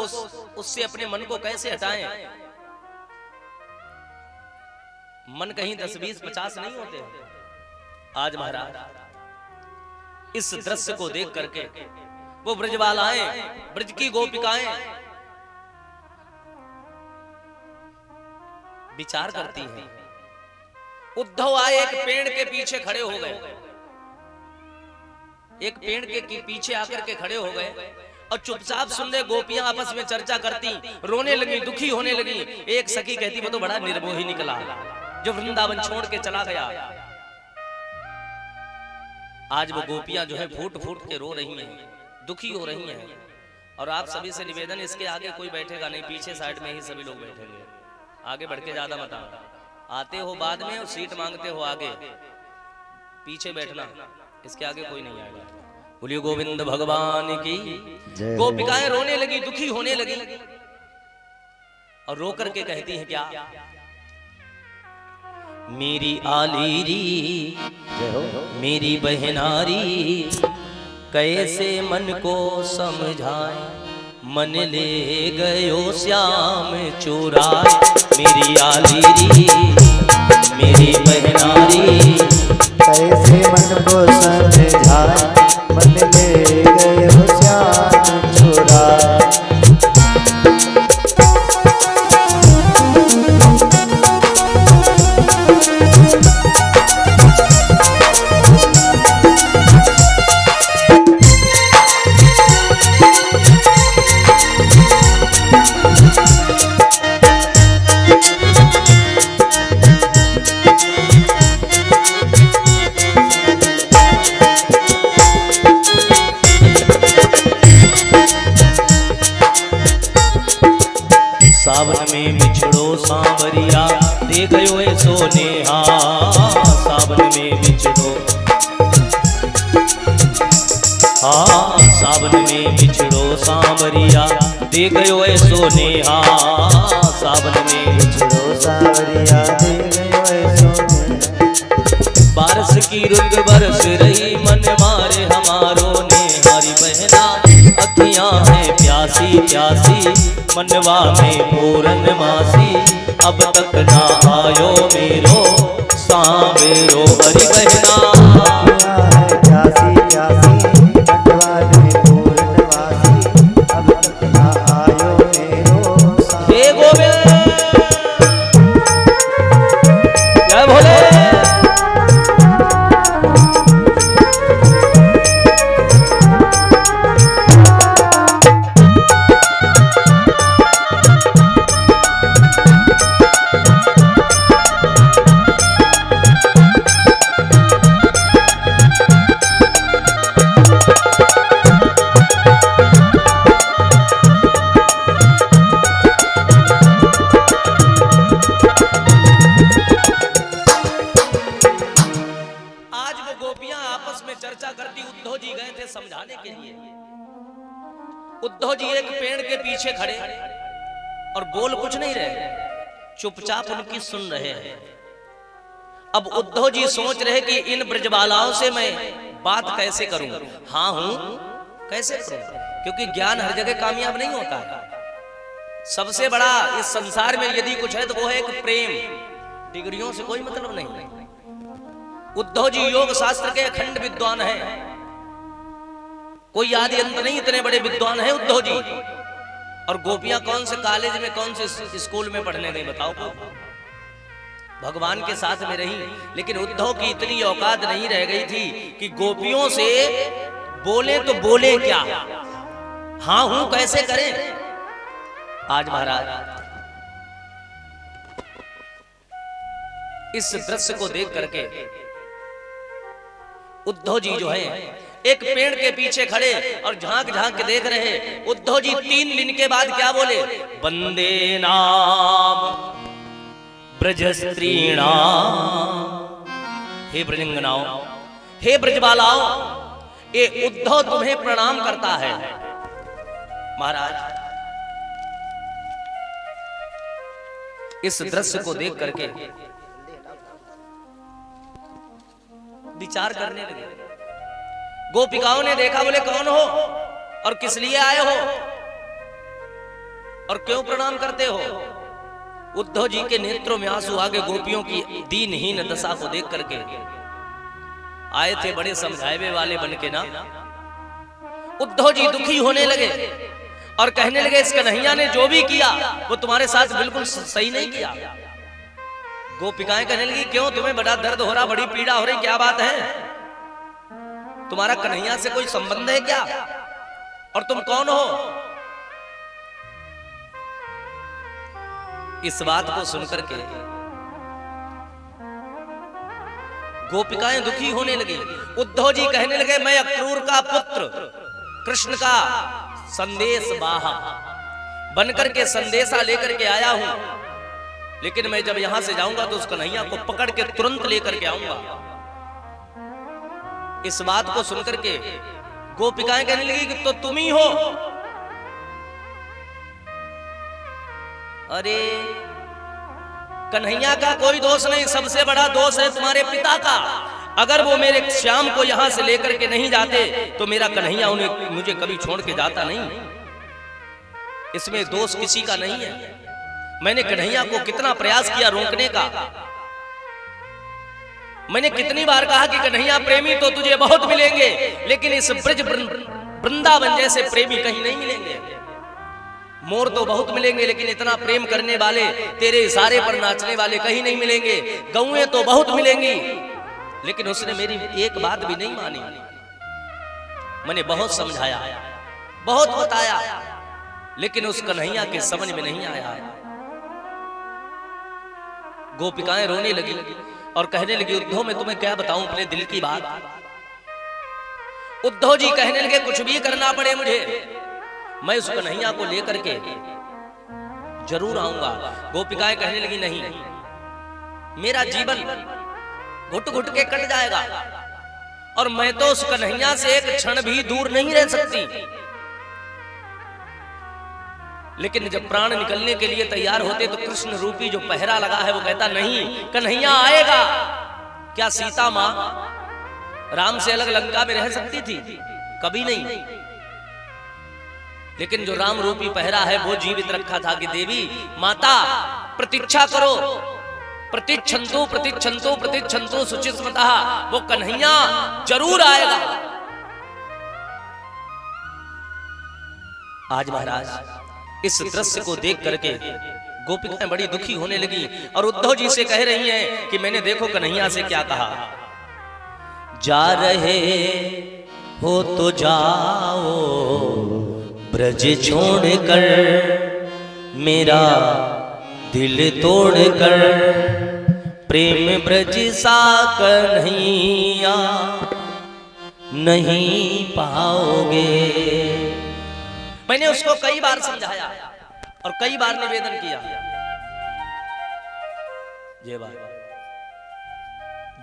उससे अपने मन को कैसे हटाएं? मन कहीं 10, 20, 50 नहीं होते। आज महाराज इस दृश्य को देख करके वो ब्रजवालाएं, ब्रज की गोपिकाएं विचार करती हैं। उद्धव आए, एक पेड़ के पीछे खड़े हो गए, एक पेड़ के पीछे आकर के खड़े हो गए और चुपचाप सुन रहे। गोपियां आपस में चर्चा करती, रोने लगी, दुखी होने लगी। एक सखी कहती वो तो बड़ा निर्मोही निकला जो वृंदावन छोड़ के चला गया। आज वो गोपियां जो है फूट फूट के रो रही हैं, दुखी हो रही हैं। और आप सभी से निवेदन, इसके आगे कोई बैठेगा नहीं, पीछे साइड में ही सभी लोग बैठेंगे। आगे बढ़ के ज्यादा मत आओ, आते हो बाद में और सीट मांगते हो आगे, पीछे बैठना, इसके आगे कोई नहीं आएगा। बोलिए गोविंद भगवान की। गोपिकाएं रोने लगी, दुखी होने लगी और रो करके कहती है क्या? मेरी आलीरी मेरी बहनारी, कैसे मन को समझाए, मन ले गयो श्याम चुराए। मेरी आलीरी मेरी बहनारी, कैसे मन को समझाए, मन ले गयो श्याम चुराए। सावन में बिछड़ो सांवरिया, दे गयो ए सोनेहा। सावन में बिछड़ो, हाँ सावन में बिछड़ो सांवरिया, दे गयो ए सोनेहा। सावन में बिछड़ो सांवरिया, दे गयो ए सोनेहा। बारिश की रुत बरस रही, मन मारे हमारो ने। हरी बहना अखियां हैं प्यासी प्यासी, मनवा में पूरन मासी। अब तक ना आयो मेरो सांवरो। हरी बहना प्यासी प्यासी, मनवा में पूरन मासी। अब तक ना आयो मेरो सांवरो। हे गोविंद जय भोले। उद्धव जी एक पेड़ के पीछे खड़े और बोल कुछ नहीं रहे, चुपचाप उनकी सुन रहे हैं। अब उद्धव जी सोच रहे कि इन ब्रजबालाओं से मैं बात कैसे करूं, हाँ हूं कैसे करूं, क्योंकि ज्ञान हर जगह कामयाब नहीं होता है। सबसे बड़ा इस संसार में यदि कुछ है तो वो है एक प्रेम, डिग्रियों से कोई मतलब नहीं। उद्धव जी योग शास्त्र के अखंड विद्वान हैं, कोई आदि अंत नहीं, इतने बड़े विद्वान हैं उद्धव जी। और गोपियां कौन से कॉलेज में कौन से स्कूल में पढ़ने गई बताओ, भगवान के साथ में रही, लेकिन उद्धव की इतनी औकात नहीं रह गई थी कि गोपियों से बोले तो बोले क्या, हाँ हूं कैसे करें। आज महाराज इस दृश्य को देख करके उद्धव जी जो है एक पेड़ के पीछे खड़े और झांक झांक के देख रहे। उद्धव जी 3 दिन के बाद क्या बोले, वंदे नाम ब्रजस्त्रीणाम, हे ब्रजंगनाओं, हे ब्रजबालाओं, ये उद्धव तुम्हें प्रणाम करता है। महाराज इस दृश्य को देख करके विचार करने लगे। गोपिकाओं ने देखा, बोले कौन हो और किस लिए आए हो और क्यों प्रणाम करते हो। उद्धव जी के नेत्रों में आंसू आ गए, गोपियों की दीनहीन दशा को देख करके। आए थे बड़े समझावे वाले बन के ना। उद्धव जी दुखी होने लगे और कहने लगे इस कन्हैया ने जो भी किया वो तुम्हारे साथ बिल्कुल सही नहीं किया। गोपिकाएं कहने लगी क्यों, तुम्हें बड़ा दर्द हो रहा, बड़ी पीड़ा हो रही, क्या बात है, तुम्हारा कन्हैया से कोई संबंध है क्या, और तुम कौन हो। इस बात को सुनकर के गोपिकाएं दुखी होने लगी। उद्धव जी कहने लगे मैं अक्रूर का पुत्र, कृष्ण का संदेश वाहक बनकर के संदेशा लेकर के आया हूं, लेकिन मैं जब यहां से जाऊंगा तो उस कन्हैया को पकड़ के तुरंत लेकर के आऊंगा। इस बात को सुनकर के गोपिकाएं कहने लगी कि तो तुम ही हो। अरे कन्हैया का कोई दोष नहीं, सबसे बड़ा दोष है तुम्हारे पिता का। अगर वो मेरे श्याम को यहां से लेकर के नहीं जाते तो मेरा कन्हैया उन्हें मुझे कभी छोड़ के जाता नहीं। इसमें दोष किसी का नहीं है। मैंने कन्हैया को कितना प्रयास किया रोकने का। मैंने कितनी बार कहा कि कन्हैया प्रेमी तो तुझे बहुत मिलेंगे, लेकिन इस ब्रज वृंदावन जैसे प्रेमी कहीं नहीं मिलेंगे। मोर तो बहुत मिलेंगे, लेकिन इतना प्रेम करने वाले, तेरे इशारे पर नाचने वाले कहीं नहीं मिलेंगे। गौएं तो बहुत मिलेंगी, लेकिन उसने मेरी एक बात भी नहीं मानी। मैंने बहुत समझाया, बहुत बताया, लेकिन उस कन्हैया के समझ में नहीं आया। गोपिकाएं रोने लगी और कहने लगी उद्धव मैं तुम्हें क्या बताऊं अपने दिल की बात। उद्धव जी कहने लगे कुछ भी करना पड़े मुझे, मैं उस कन्हैया को लेकर के जरूर आऊंगा। गोपिकाएं कहने लगी नहीं, मेरा जीवन घुट घुट के कट जाएगा और मैं तो उस कन्हैया से एक क्षण भी दूर नहीं रह सकती। लेकिन जब प्राण निकलने के लिए तैयार होते तो कृष्ण रूपी जो पहरा लगा है वो कहता नहीं, कन्हैया आएगा। क्या सीता मां राम से अलग लंका में रह सकती थी? कभी नहीं। लेकिन जो राम रूपी पहरा है वो जीवित रखा था कि देवी माता प्रतीक्षा करो, प्रतीक्षंतु प्रतीक्षंतु प्रतीक्षंतु सुचिस्मतः, वो कन्हैया जरूर आएगा। आज महाराज इस दृश्य को देख करके गोपिकाएं बड़ी दुखी होने लगी और उद्धव जी से कह रही हैं कि मैंने देखो कन्हैया से क्या कहा, जा रहे हो तो जाओ ब्रज छोड़कर, मेरा दिल तोड़कर, प्रेम ब्रज सा कन्हैया नहीं पाओगे। मैंने उसको कई बार समझाया और कई बार निवेदन किया, ये बात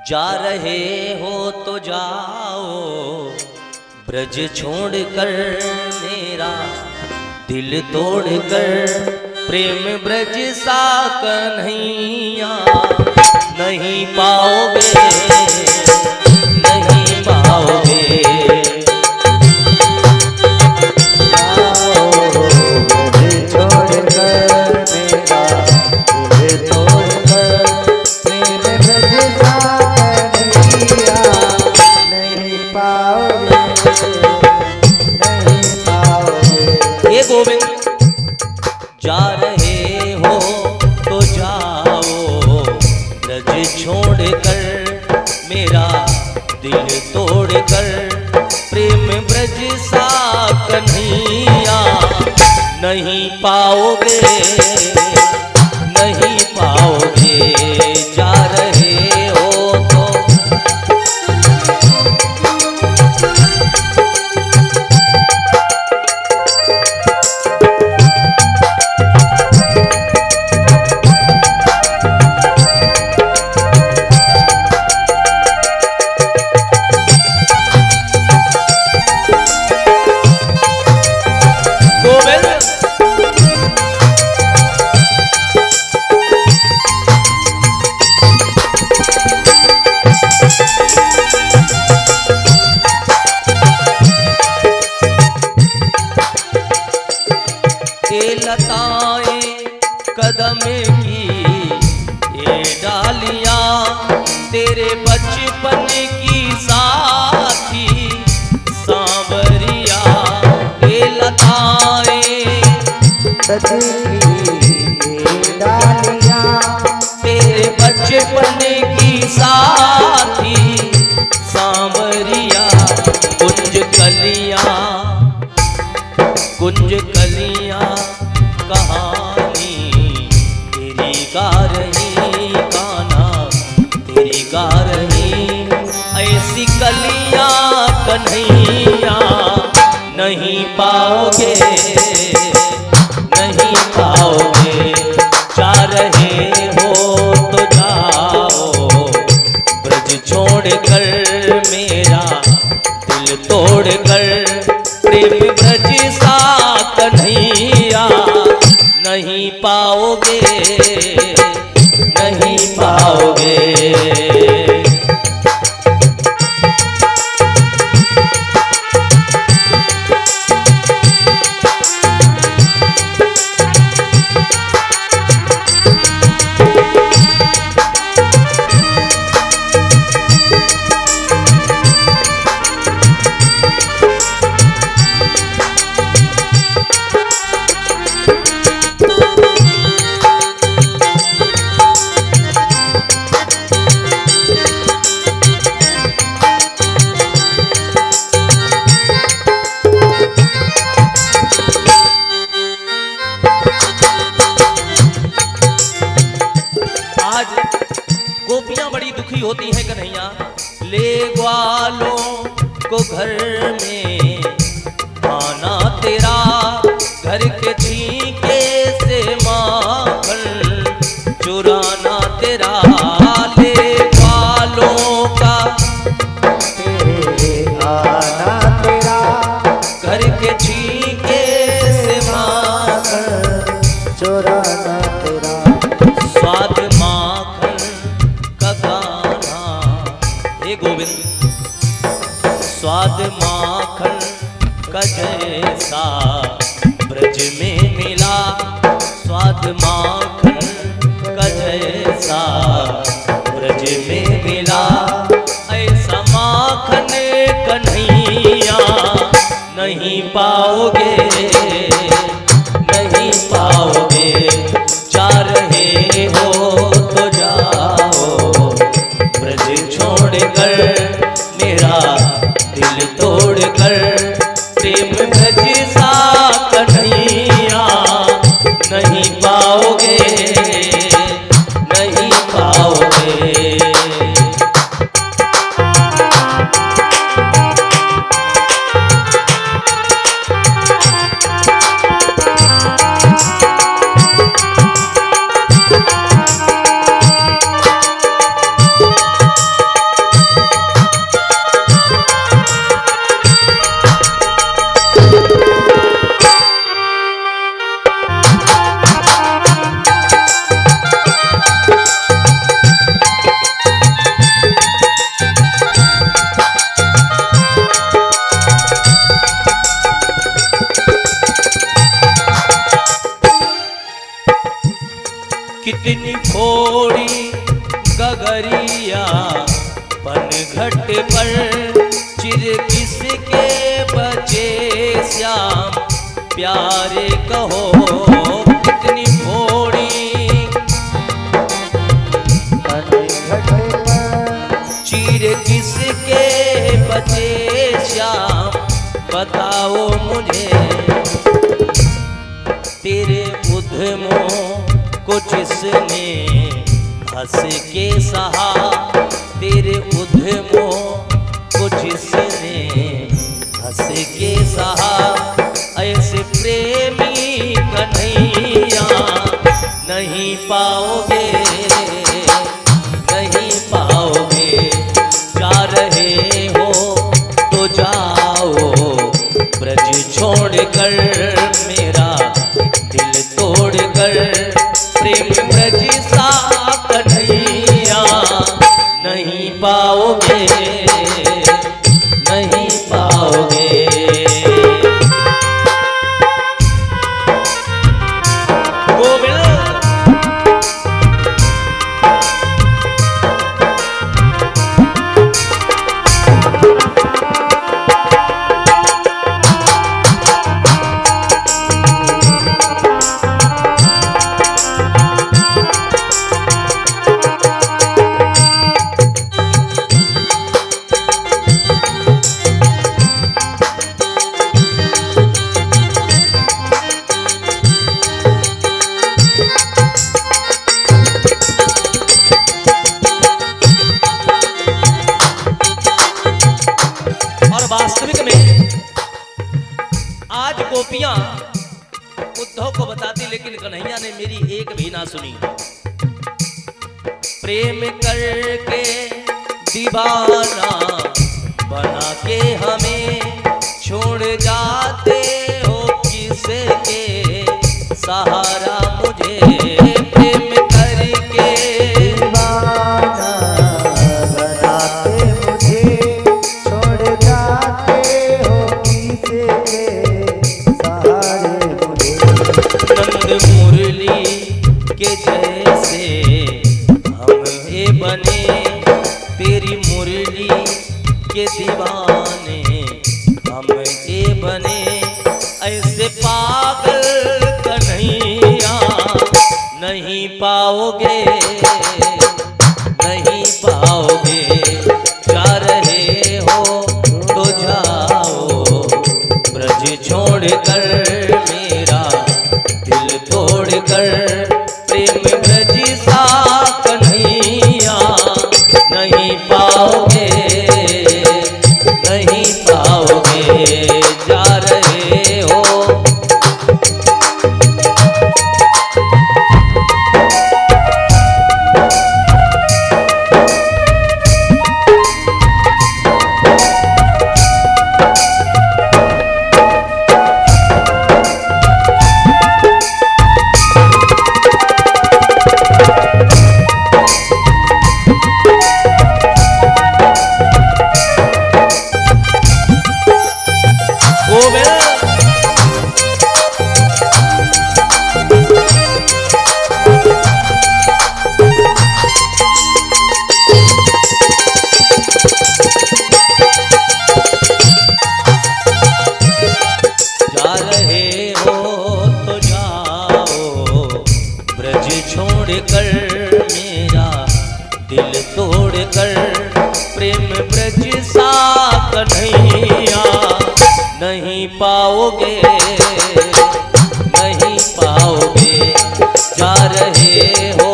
जा रहे हो तो जाओ ब्रज छोड़कर मेरा दिल तोड़कर, प्रेम ब्रज सा कन्हैया नहीं पाओगे, नहीं पाओगे। ये गोविंद जा रहे हो तो जाओ, ब्रज छोड़कर मेरा दिल तोड़कर, प्रेम ब्रज सा कन्हैया नहीं पाओगे, नहीं पाओगे। जा रहे हो तो लताएं कदम की ये डालियां, तेरे बचपन की साथी सांवरिया। ये लताएं कदम की ये डालियां, तेरे बचपन की साथी सांवरिया। कुंज कलियां, कुंज कलियां कहानी तेरी गा रही, गाना तेरी गा रही। ऐसी कलियां कन्हैया नहीं पाओगे, नहीं पाओगे। जा रहे हो तो जाओ, ब्रज छोड़कर मेरा दिल तोड़कर, प्रेम ब्रज सा कन्हैया नहीं पाओगे, नहीं पाओगे। गोपियां बड़ी दुखी होती हैं कन्हैया, ले ग्वालों को घर में आना तेरा, घर के छींके से माखन चुराना तेरा। ले ग्वालों का आना तेरा, घर के छींके से माखन चुराना तेरा। स्वाद माखन का गाना, हे गोविंद स्वाद माखन का जैसा ब्रज में मिला, स्वाद माखन का जैसा ब्रज में मिला। ऐसा माखन कन्हैया नहीं पाओगे, नहीं पाओगे। जा रहे हो तो जाओ, ब्रज छोड़कर मेरा दिल तोड़कर, प्रेम ब्रज सा कन्हैया नहीं पाओगे, नहीं पाओगे। कितनी फोड़ी गगरिया पनघट पर चिर किसके बचे श्याम प्यारे कहो। कितनी फोड़ी पनघट पर चीर किसके बचे श्याम बताओ मुझे। तेरे उद्यमों को जिसने हंस के सहा, तेरे उद्यमों को जिसने हंस के सहा, ऐसे प्रेमी कन्हैया नहीं पाओगे, नहीं पाओगे। जा रहे हो तो जाओ ब्रज छोड़कर, मेरा दिल तोड़कर। प्रेम ब्रज सा कन्हैया नहीं पाओगे, नहीं पाओगे। गोविंद वास्तविक में आज गोपियां उद्धव को बताती, लेकिन कन्हैया ने मेरी एक भी ना सुनी। प्रेम करके दीवाना बना के हमें छोड़ जाते हो, किसके सहारा मुझे। प्रेम करके दीवाना बनाते मुझे छोड़ जाते हो, किसके सहारे मुझे। नंद मुरली के जैसे हम ये बने, तेरी मुरली के दीवाने हम ये बने। ऐसे पागल कन्हैया नहीं पाओगे, नहीं पाओगे। जा रहे हो तो जाओ ब्रज छोड़कर, मेरा दिल तोड़कर। प्रेम ब्रज सा कन्हैया नहीं पाओगे, नहीं पाओगे। जा रहे हो छोड़कर, मेरा दिल तोड़कर। प्रेम ब्रज सा कन्हैया नहीं पाओगे, नहीं पाओगे। जा रहे हो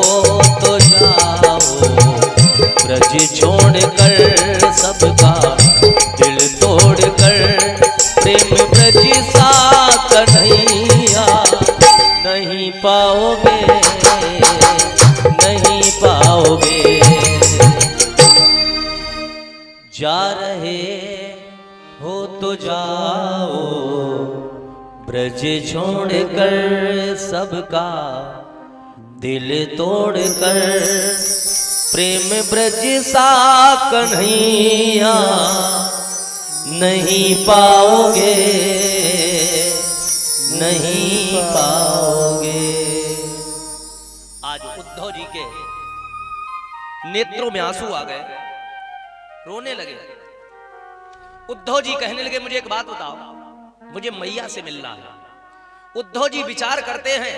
तो जाओ ब्रज छोड़कर, सबका दिल तोड़कर। प्रेम ब्रज सा कन्हैया नहीं पाओगे, नहीं पाओगे। जा रहे हो तो जाओ ब्रज छोड़कर, सबका दिल तोड़कर। प्रेम ब्रज सा कन्हैया नहीं पाओगे, नहीं पाओगे। आज उद्धव उद्धव जी के नेत्रों में आंसू आ गए, रोने लगे। उद्धव जी कहने लगे मुझे एक बात बताओ, मुझे मैया से मिलना है। उद्धव जी विचार करते हैं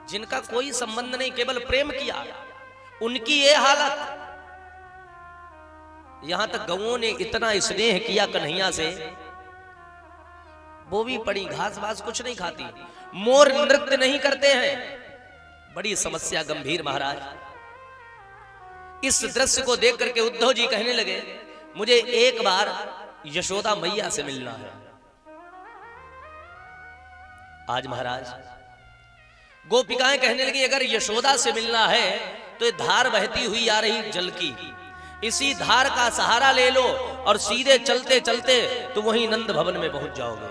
जिनका कोई संबंध नहीं, केवल प्रेम किया, उनकी ये हालत। यहां तक गौओं ने इतना स्नेह किया कन्हैया से, वो भी पड़ी घास वास कुछ नहीं खाती, मोर नृत्य नहीं करते हैं। बड़ी समस्या गंभीर महाराज। इस दृश्य को देख करके उद्धव जी कहने लगे मुझे एक बार यशोदा मैया से मिलना है। आज महाराज गोपिकाएं कहने लगी अगर यशोदा से मिलना है तो ये धार बहती हुई आ रही जल की, इसी धार का सहारा ले लो और सीधे चलते चलते तो वहीं नंद भवन में पहुंच जाओगे।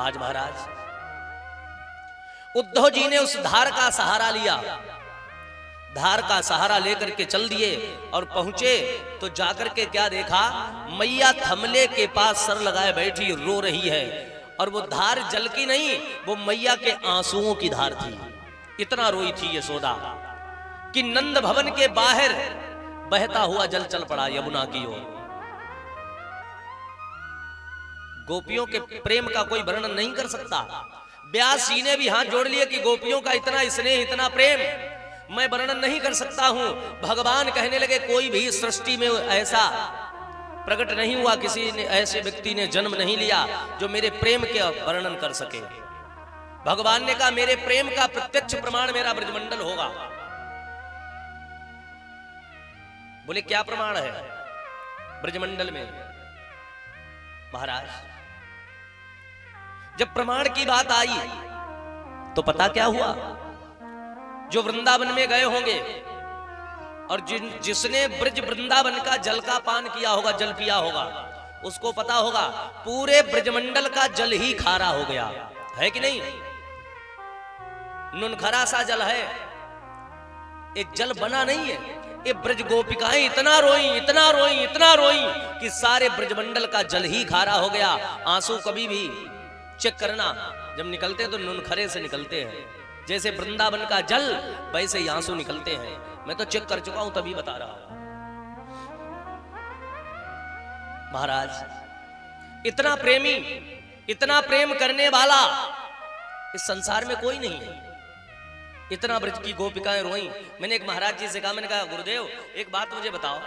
आज महाराज उद्धव जी ने उस धार का सहारा लिया, धार का सहारा लेकर के चल दिए और पहुंचे तो जाकर के क्या देखा, मैया थमले के पास सर लगाए बैठी रो रही है। और वो धार जल की नहीं, वो मैया के आंसुओं की धार थी। इतना रोई थी यशोदा कि नंद भवन के बाहर बहता हुआ जल चल पड़ा यमुना की ओर। गोपियों के प्रेम का कोई वर्णन नहीं कर सकता। व्यास जी ने भी हाथ जोड़ लिए कि गोपियों का इतना स्नेह, इतना प्रेम मैं वर्णन नहीं कर सकता हूं। भगवान कहने लगे कोई भी सृष्टि में ऐसा प्रकट नहीं हुआ, किसी ने ऐसे व्यक्ति ने जन्म नहीं लिया जो मेरे प्रेम के वर्णन कर सके। भगवान ने कहा मेरे प्रेम का प्रत्यक्ष प्रमाण मेरा ब्रजमंडल होगा। बोले क्या प्रमाण है ब्रजमंडल में? महाराज जब प्रमाण की बात आई तो पता क्या हुआ, जो वृंदावन में गए होंगे और जिसने ब्रज वृंदावन का जल का पान किया होगा, जल पिया होगा, उसको पता होगा पूरे ब्रजमंडल का जल ही खारा हो गया है कि नहीं। नुनखरा सा जल है, एक जल बना नहीं है। ये ब्रज गोपिकाएं इतना रोई, इतना रोई, इतना रोई कि सारे ब्रजमंडल का जल ही खारा हो गया। आंसू कभी भी चेक करना, जब निकलते तो नुनखरे से निकलते हैं, जैसे वृंदावन का जल वैसे ही आंसू निकलते हैं। मैं तो चेक कर चुका हूं तभी बता रहा हूं। महाराज इतना प्रेमी, इतना प्रेम करने वाला इस संसार में कोई नहीं है। इतना ब्रज की गोपिकाएं रोई। मैंने एक महाराज जी से कहा, मैंने कहा गुरुदेव एक बात मुझे बताओ,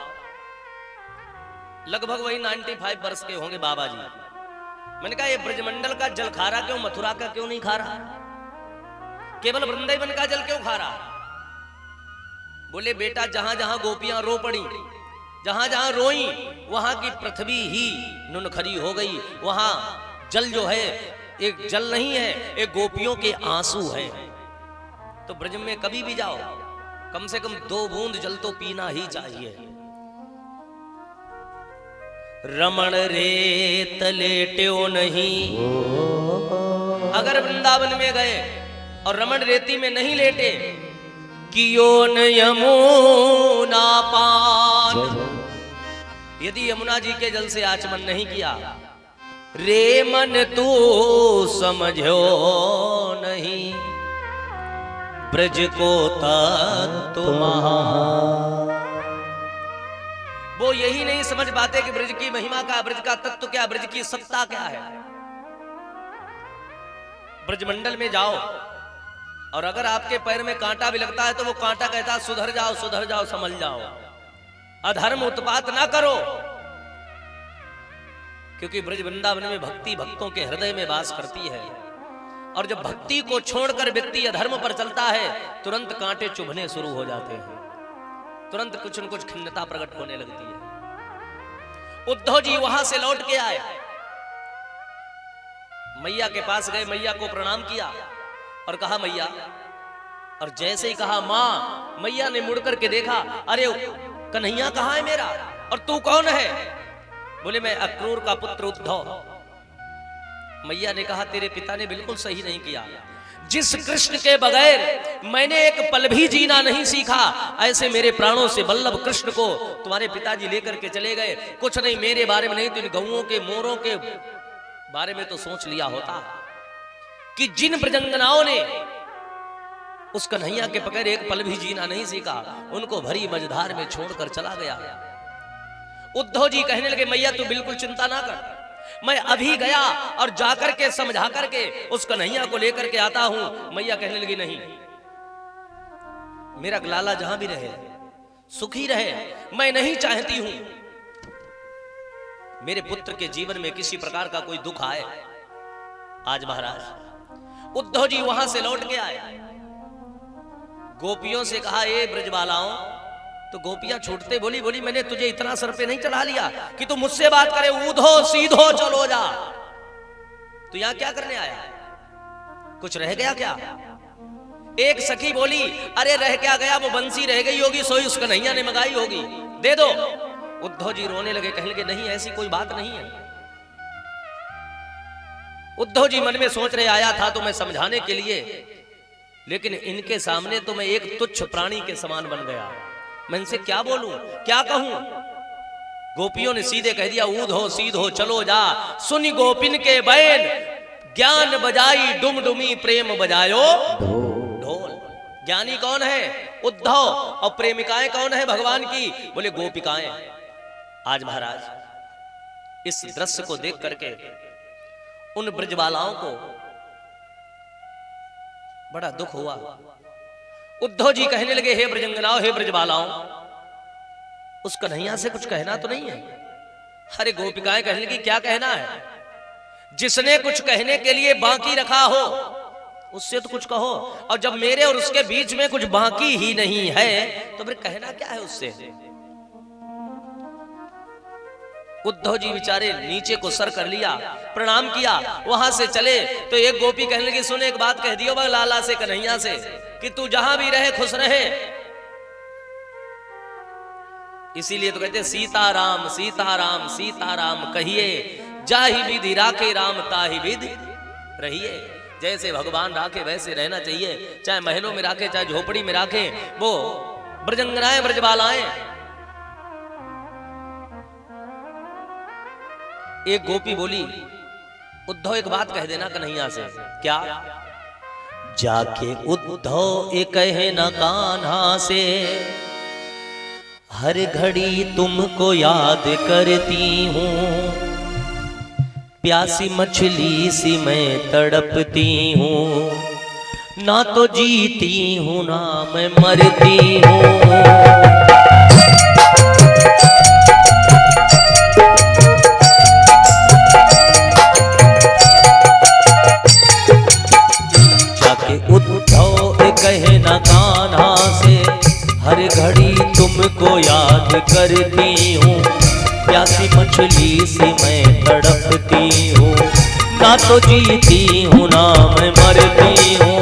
लगभग वही 95 वर्ष के होंगे बाबा जी। मैंने कहा ये ब्रजमंडल का जल खारा क्यों, मथुरा का क्यों नहीं खारा, केवल वृंदावन का जल क्यों खारा? बोले बेटा जहां जहां गोपियां रो पड़ी, जहां जहां रोई, वहां की पृथ्वी ही नुनखरी हो गई। वहां जल जो है एक जल नहीं है, एक गोपियों के आंसू है। तो ब्रज में कभी भी जाओ कम से कम 2 बूंद जल तो पीना ही चाहिए। रमण रेत लेट्यो नहीं, अगर वृंदावन में गए और रमण रेती में नहीं लेटे, कियो न यमुना पान, यदि यमुना जी के जल से आचमन नहीं किया, रे मन तू समझो नहीं, ब्रज को तत्व महान। वो यही नहीं समझ पाते कि ब्रज की महिमा का, ब्रज का तत्व क्या, ब्रज की सत्ता क्या है। ब्रजमंडल में जाओ और अगर आपके पैर में कांटा भी लगता है तो वो कांटा कहता है सुधर जाओ, सुधर जाओ, संभल जाओ, अधर्म उत्पात ना करो। क्योंकि ब्रज वृंदावन में भक्ति भक्तों के हृदय में वास करती है। और जब भक्ति को छोड़कर व्यक्ति अधर्म पर चलता है, तुरंत कांटे चुभने शुरू हो जाते हैं, तुरंत कुछ न कुछ खिन्नता प्रकट होने लगती है। उद्धव जी वहां से लौट के आए, मैया के पास गए, मैया को प्रणाम किया और कहा मैया, और जैसे ही कहा मां, मैया ने मुड़ करके देखा, अरे कन्हैया कहां है मेरा, और तू कौन है? बोले मैं अक्रूर का पुत्र उद्धव। मैया ने कहा तेरे पिता ने बिल्कुल सही नहीं किया। जिस कृष्ण के बगैर मैंने एक पल भी जीना नहीं सीखा, ऐसे मेरे प्राणों से वल्लभ कृष्ण को तुम्हारे पिताजी लेकर के चले गए। कुछ नहीं, मेरे बारे में नहीं तो इन गौओं के, मोरों के बारे में तो सोच लिया होता कि जिन ब्रजंगनाओं ने उस कन्हैया के बगैर एक पल भी जीना नहीं सीखा, उनको भरी मझधार में छोड़कर चला गया। उद्धव जी कहने लगे मैया तू बिल्कुल चिंता ना कर, मैं अभी गया और जाकर के समझा करके उस कन्हैया को लेकर के आता हूं। मैया कहने लगी नहीं, मेरा लाला जहां भी रहे सुखी रहे, मैं नहीं चाहती हूं मेरे पुत्र के जीवन में किसी प्रकार का कोई दुख आए। आज महाराज उद्धव जी वहां से लौट के आए, गोपियों से कहा ए ब्रजबालाओं, तो गोपियां छूटते बोली मैंने तुझे इतना सर पे नहीं चढ़ा लिया कि तू मुझसे बात करे, ऊधो सीधो चलो जा। तो यहां क्या करने आया, कुछ रह गया क्या? एक सखी बोली अरे रह क्या गया, वो बंसी रह गई होगी, सोई उस कन्हैया ने मंगाई होगी, दे दो। उद्धव जी रोने लगे, कहने लगे नहीं ऐसी कोई बात नहीं है। उद्धव जी मन में सोच रहे आया था तो मैं समझाने के लिए, लेकिन इनके सामने तो मैं एक तुच्छ प्राणी के समान बन गया, मैं इनसे क्या बोलूं क्या कहूं। गोपियों ने सीधे कह दिया ऊधो सीधो चलो जा, सुनी गोपिन के बैन ज्ञान बजाई डुमडुमी प्रेम बजायो ढोल। ज्ञानी कौन है? उद्धव। और प्रेमिकाएं कौन है भगवान की? बोले गोपिकाएं। आज महाराज इस दृश्य को देख करके उन ब्रजबालाओं को बड़ा दुख हुआ। उद्धव जी कहने लगे हे ब्रजंगनाओं, हे ब्रजबालाओं, उस कन्हैया से कुछ कहना तो नहीं है? अरे गोपिकाएं कहने लगी क्या कहना है? जिसने कुछ कहने के लिए बाकी रखा हो उससे तो कुछ कहो, और जब मेरे और उसके बीच में कुछ बाकी ही नहीं है तो फिर कहना क्या है उससे? उद्धव जी बेचारे नीचे को सर कर लिया, प्रणाम किया, वहां से चले तो एक गोपी कहने लगी सुने एक बात कह दियो लाला से कन्हैया से कि तू जहां भी रहे खुश रहे। इसीलिए तो कहते सीताराम सीताराम सीताराम कहिए, जाहि विधि राखे राम ताहि विधि रहिए। जैसे भगवान राखे वैसे रहना चाहिए, चाहे महलों में राखे चाहे झोपड़ी में राखे। वो ब्रजंगनाएं ब्रजबालाएं, एक गोपी बोली उद्धव एक बात कह देना कन्हैया से। क्या? जाके उद्धव एक कहे न कान्हा से, हर घड़ी तुमको याद करती हूँ, प्यासी मछली सी मैं तड़पती हूँ, ना तो जीती हूँ ना मैं मरती हूँ। कहे न कान्हा से, हर घड़ी तुमको याद करती हूँ, प्यासी मछली से मैं तड़पती हूँ, ना तो जीती हूँ ना मैं मरती हूँ।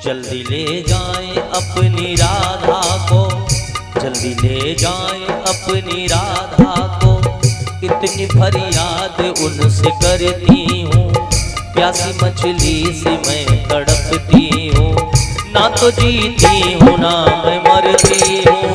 जल्दी ले जाएं अपनी राधा को, जल्दी ले जाएं अपनी राधा को, इतनी फरियाद उनसे करती हूँ, प्यासी मछली से मैं तड़पती हूँ, ना तो जीती हूँ ना मैं मरती हूँ।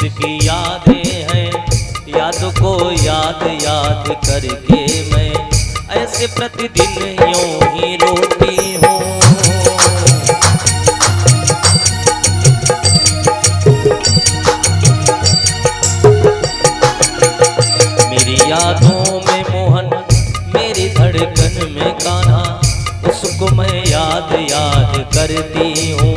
उसकी यादें हैं, याद को याद याद करके मैं ऐसे प्रतिदिन यूं ही रोती हूँ। मेरी यादों में मोहन, मेरी धड़कन में कान्हा, उसको मैं याद याद करती हूँ।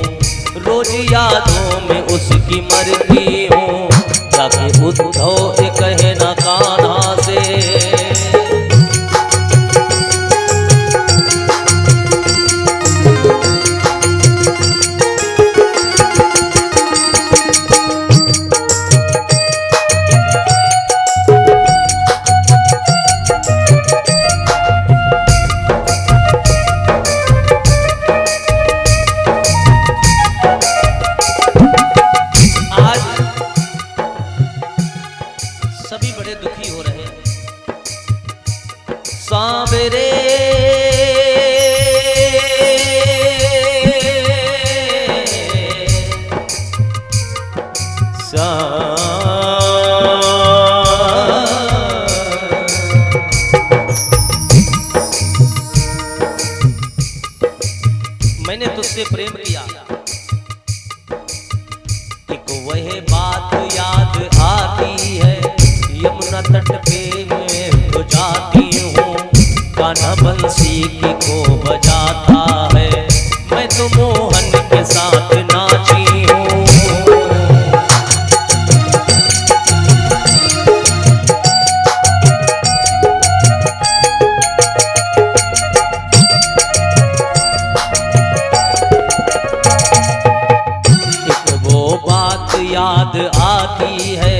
रोज यादों में उसकी मरती हूँ, जाके उद्धव कहे ना कान्हा से। सभी बड़े दुखी हो रहे हैं। सांवरे मैंने तुझसे प्रेम किया, एक वह बात याद आती है, यमुना तट पे मैं तो जाती हूँ, कान्हा बंसी की को बजाता है, मैं तो मोहन के साथ नाची हूँ। एक वो बात याद आती है,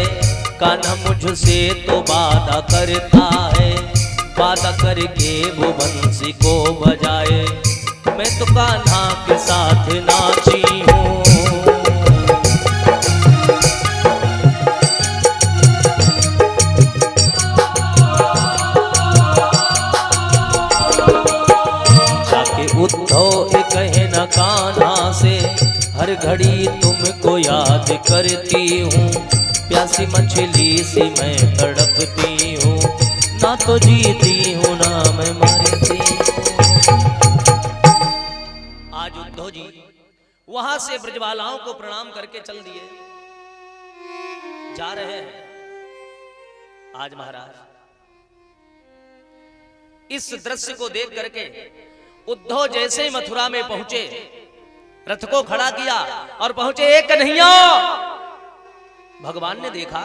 कान्हा मुझसे तो वादा करता है, वादा करके वो बंसी को बजाए, मैं तो कान्हा के साथ नाची हूँ। जाके उद्धव कहे न कान्हा से, हर घड़ी तुमको याद करती हूँ, प्यासी मछली सी मैं तड़पती हूँ, ना तो जीती हूँ ना मैं मरती हूँ। आज उद्धव जी वहां से ब्रजबालाओं को प्रणाम करके चल दिए, जा रहे हैं। आज महाराज इस दृश्य को देख करके उद्धव जैसे ही मथुरा में पहुंचे, रथ को खड़ा किया और पहुंचे। एक कन्हैया, भगवान ने देखा,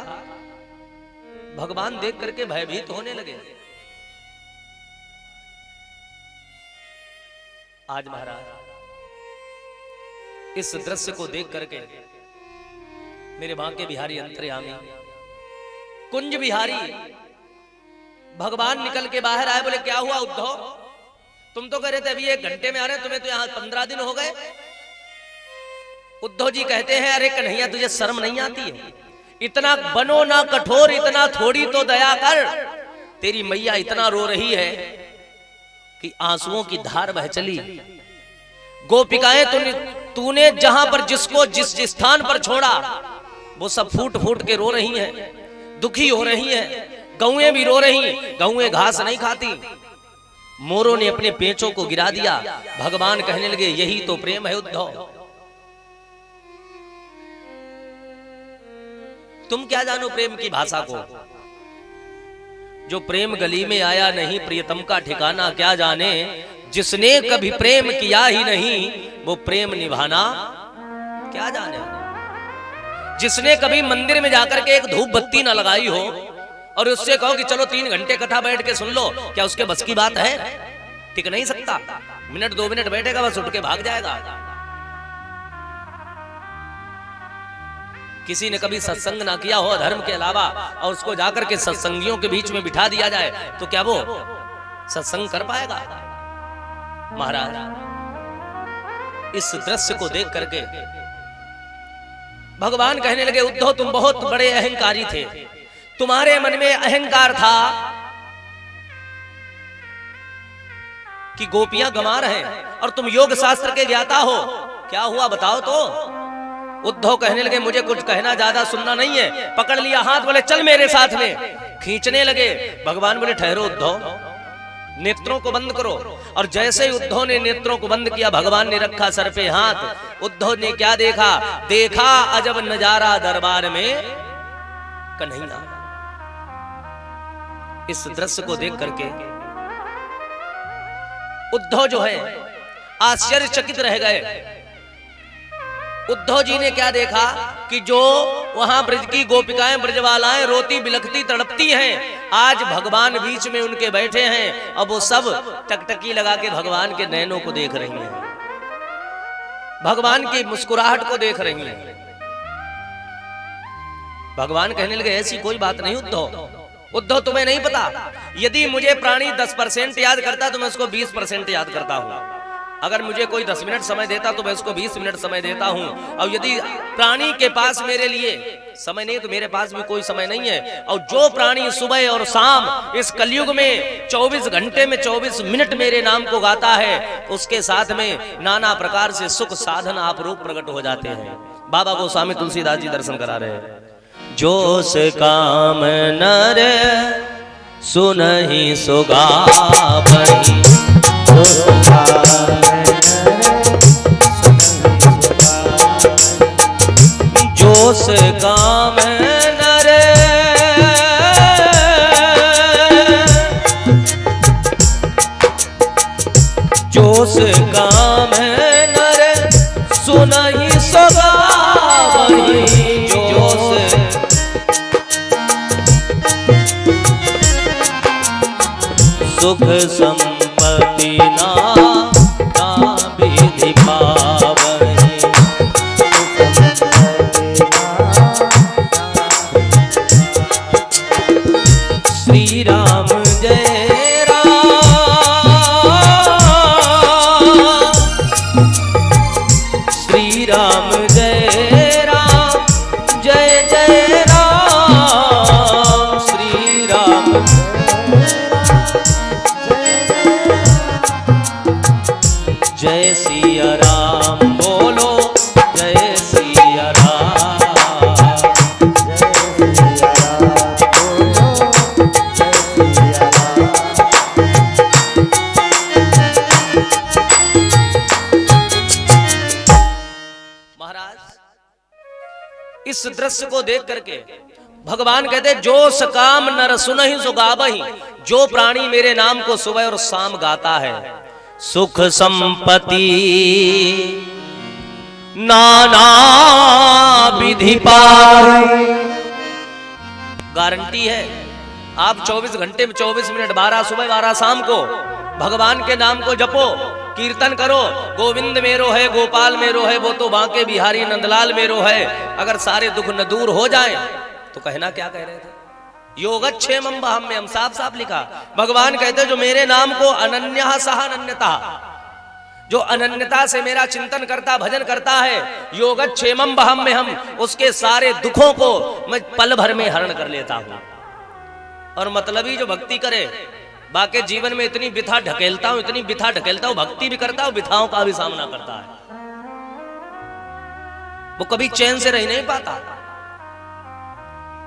भगवान देख करके भयभीत होने लगे। आज महाराज इस दृश्य को देख करके मेरे बांके बिहारी अंतर्यामी कुंज बिहारी भगवान निकल के बाहर आए, बोले क्या हुआ उद्धव, तुम तो कह रहे थे अभी 1 घंटे में आ रहे, तुम्हें तो यहां 15 दिन हो गए। उद्धव जी कहते हैं, अरे कन्हैया तुझे शर्म नहीं आती है, इतना बनो ना कठोर, इतना थोड़ी तो दया कर। तेरी मैया इतना रो रही है कि आंसुओं की धार बह चली। गोपिकाएं तूने जहां पर जिसको जिस स्थान पर छोड़ा, वो सब फूट फूट के रो रही हैं, दुखी हो रही हैं। गौएं भी रो रही, गौएं घास नहीं खाती। मोरों ने अपने पेचों को गिरा दिया। भगवान कहने लगे, यही तो प्रेम है उद्धव। तुम क्या जानो प्रेम की भाषा को, जो प्रेम गली में आया नहीं, प्रियतम का ठिकाना क्या जाने। जिसने कभी प्रेम किया ही नहीं, वो प्रेम निभाना क्या जाने। जिसने कभी मंदिर में जाकर के एक धूप बत्ती ना लगाई हो और उससे कहो कि चलो 3 घंटे कथा बैठ के सुन लो, क्या उसके बस की बात है? टिक नहीं सकता। मिनट 2 मिनट बैठेगा, बस उठ के भाग जाएगा। किसी ने कभी सत्संग ना किया हो धर्म के अलावा, और उसको जाकर के सत्संगियों के बीच में बिठा दिया जाए, तो क्या वो सत्संग कर पाएगा? महाराज इस दृश्य को देख करके भगवान कहने लगे, उद्धव तुम बहुत बड़े अहंकारी थे, तुम्हारे मन में अहंकार था कि गोपियां गंवा रहे हैं और तुम योग शास्त्र के ज्ञाता हो। क्या हुआ बताओ तो? उद्धव कहने लगे मुझे कुछ कहना, ज्यादा सुनना नहीं है। पकड़ लिया हाथ, बोले चल मेरे साथ में। खींचने लगे। भगवान बोले ठहरो उद्धव, नेत्रों को बंद करो। और जैसे ही उद्धव ने नेत्रों को बंद किया, भगवान ने रखा सर पे हाथ। उद्धव ने क्या देखा? देखा अजब नजारा दरबार में कन्हैया। इस दृश्य को देख करके उद्धव जो है आश्चर्यचकित रह गए। उद्धव जी ने क्या देखा कि जो वहां ब्रज की गोपिकाएं, ब्रजवालाएं रोती बिलखती तड़पती हैं, आज भगवान बीच में उनके बैठे हैं। अब वो सब टकटकी लगा के भगवान के नैनों को देख रही हैं, भगवान की मुस्कुराहट को देख रही हैं। भगवान कहने लगे ऐसी कोई बात नहीं उद्धव, तुम्हें नहीं पता, यदि मुझे प्राणी 10% याद करता तो मैं उसको 20% याद करता हूं। अगर मुझे कोई 10 मिनट समय देता तो मैं उसको 20 मिनट समय देता हूं। और यदि प्राणी के पास मेरे लिए समय नहीं तो मेरे पास भी कोई समय नहीं है। और जो प्राणी सुबह और शाम इस कलयुग में 24 घंटे में 24 मिनट मेरे नाम को गाता है, उसके साथ में नाना प्रकार से सुख साधन आप रूप प्रकट हो जाते हैं। बाबा गोस्वामी तुलसीदास जी दर्शन करा रहे हैं। जोस काम नर सुनहि सुगावहि, जोस काम नर जोस काम नर सुनहि सुगावहि, जोस सुख संपत्ति ना विधि पावहि, श्री राम जय राम, श्री राम जय राम, जय जय राम, श्री राम जय सिया राम, बोलो जय सिया राम, जय सिया राम, बोलो जय सिया राम। महाराज इस दृश्य को देख करके भगवान कहते जो सकाम नर सुनहि सो गावहि, जो प्राणी मेरे नाम को सुबह और शाम गाता है, सुख संपत्ति नाना विधि पावहि। गारंटी है आप 24 घंटे में 24 मिनट, 12 सुबह 12 शाम को भगवान के नाम को जपो, कीर्तन करो। गोविंद मेरो है, गोपाल मेरो है, वो तो बांके बिहारी नंदलाल मेरो है। अगर सारे दुख न दूर हो जाए तो कहना क्या कह रहे थे? योगक्षेमं वहम में हम साफ साफ लिखा। भगवान कहते जो मेरे नाम को अनन्यः सह अनन्यता, जो अनन्यता से मेरा चिंतन करता, भजन करता है, योगक्षेमं वहम में हम उसके सारे दुखों को मैं पल भर में हरण कर लेता हूं। और मतलबी जो भक्ति करे, बाकी जीवन में इतनी बिथा ढकेलता हूं, इतनी बिथा ढकेलता हूं, भक्ति भी करता हूं, बिथाओं का भी सामना करता है। वो कभी चैन से रह नहीं पाता।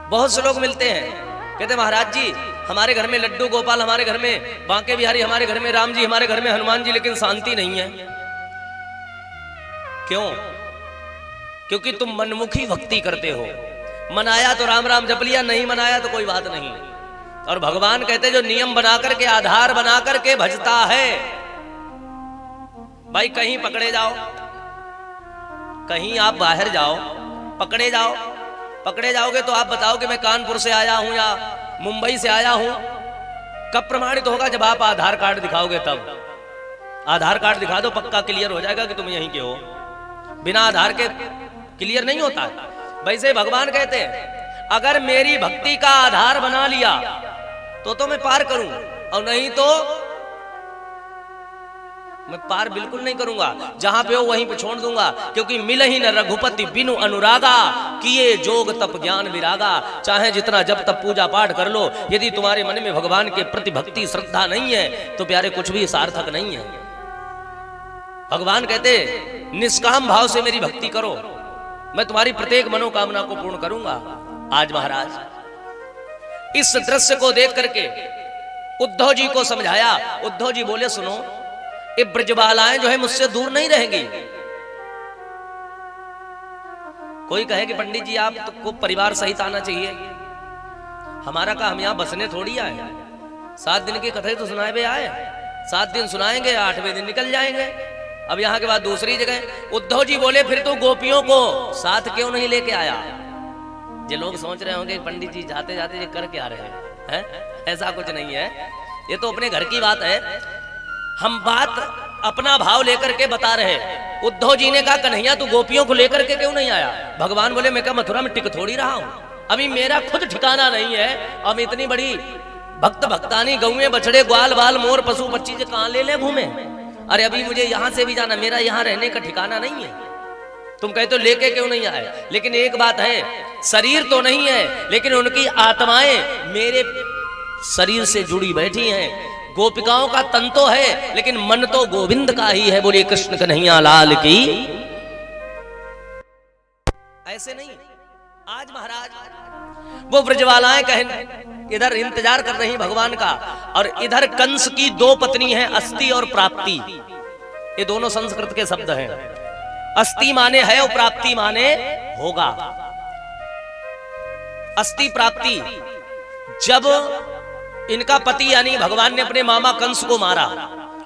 बहुत से लोग मिलते हैं, कहते महाराज जी हमारे घर में लड्डू गोपाल, हमारे घर में बांके बिहारी, हमारे घर में राम जी, हमारे घर में हनुमान जी, लेकिन शांति नहीं है। क्यों? क्योंकि तुम मनमुखी भक्ति करते हो। मनाया तो राम राम जप लिया, नहीं मनाया तो कोई बात नहीं। और भगवान कहते जो नियम बना करके, आधार बना करके भजता है, भाई कहीं पकड़े जाओ, कहीं आप बाहर जाओ, पकड़े जाओ, पकड़े जाओगे तो आप बताओ कि मैं कानपुर से आया हूं या मुंबई से आया हूं। कब प्रमाणित होगा? जब आप आधार कार्ड दिखाओगे तब। आधार कार्ड दिखा दो, पक्का क्लियर हो जाएगा कि तुम यहीं के हो। बिना आधार के क्लियर नहीं होता। वैसे भगवान कहते हैं अगर मेरी भक्ति का आधार बना लिया तो मैं पार करूं, और नहीं तो मैं पार बिल्कुल नहीं करूंगा। जहां पे हो वहीं पे छोड़ दूंगा। क्योंकि मिल ही न रघुपति बिनु अनुरागा, किए जोग तप ज्ञान विरागा। चाहे जितना जब तक पूजा पाठ कर लो, यदि तुम्हारे मन में भगवान के प्रति भक्ति श्रद्धा नहीं है तो प्यारे कुछ भी सार्थक नहीं है। भगवान कहते निष्काम भाव से मेरी भक्ति करो, मैं तुम्हारी प्रत्येक मनोकामना को पूर्ण करूंगा। आज महाराज इस दृश्य को देख करके उद्धव जी को समझाया। उद्धव जी बोले सुनो, ये ब्रजबालाएं जो है मुझसे दूर नहीं रहेंगी। कोई कहे कि पंडित जी आपको परिवार सहित आना चाहिए। हमारा का हम यहां बसने थोड़ी आए। 7 दिन की कथा तो सुनाए हुए आए, 7 दिन सुनाएंगे, 8वें दिन निकल जाएंगे। अब यहाँ के बाद दूसरी जगह। उद्धव जी बोले फिर तो गोपियों को साथ क्यों नहीं लेके आया? ये लोग सोच रहे होंगे पंडित जी जाते जाते ये कर क्या रहे हैं? ऐसा कुछ नहीं है, ये तो अपने घर की बात है। हम बात अपना भाव लेकर के बता रहे। उद्धव जी ने कहा कन्हैया तू गोपियों को लेकर के क्यों नहीं आया? भगवान बोले मैं क्या मथुरा में टिक थोड़ी रहा हूं, अभी मेरा खुद ठिकाना नहीं है। अब इतनी बड़ी भक्त भक्तानी गौएं बछड़े ग्वाल बाल मोर पशु पक्षी से कहां ले घूमे? अरे अभी मुझे यहां से भी जाना, मेरा यहां रहने का ठिकाना नहीं है। तुम कहते तो लेके क्यों नहीं आए? लेकिन एक बात है, शरीर तो नहीं है लेकिन उनकी आत्माएं मेरे शरीर से जुड़ी बैठी हैं। गोपिकाओं का तन तो है लेकिन मन तो गोविंद का ही है। बोलिए कृष्ण कन्हैया लाल की। ऐसे नहीं। आज महाराज वो ब्रजवालाएं कहें इधर इंतजार कर रही भगवान का, और इधर कंस की 2 पत्नी हैं, अस्ति और प्राप्ति। ये दोनों संस्कृत के शब्द हैं। अस्ति माने है और प्राप्ति माने होगा। अस्ति प्राप्ति, जब इनका पति यानी भगवान ने अपने मामा कंस को मारा,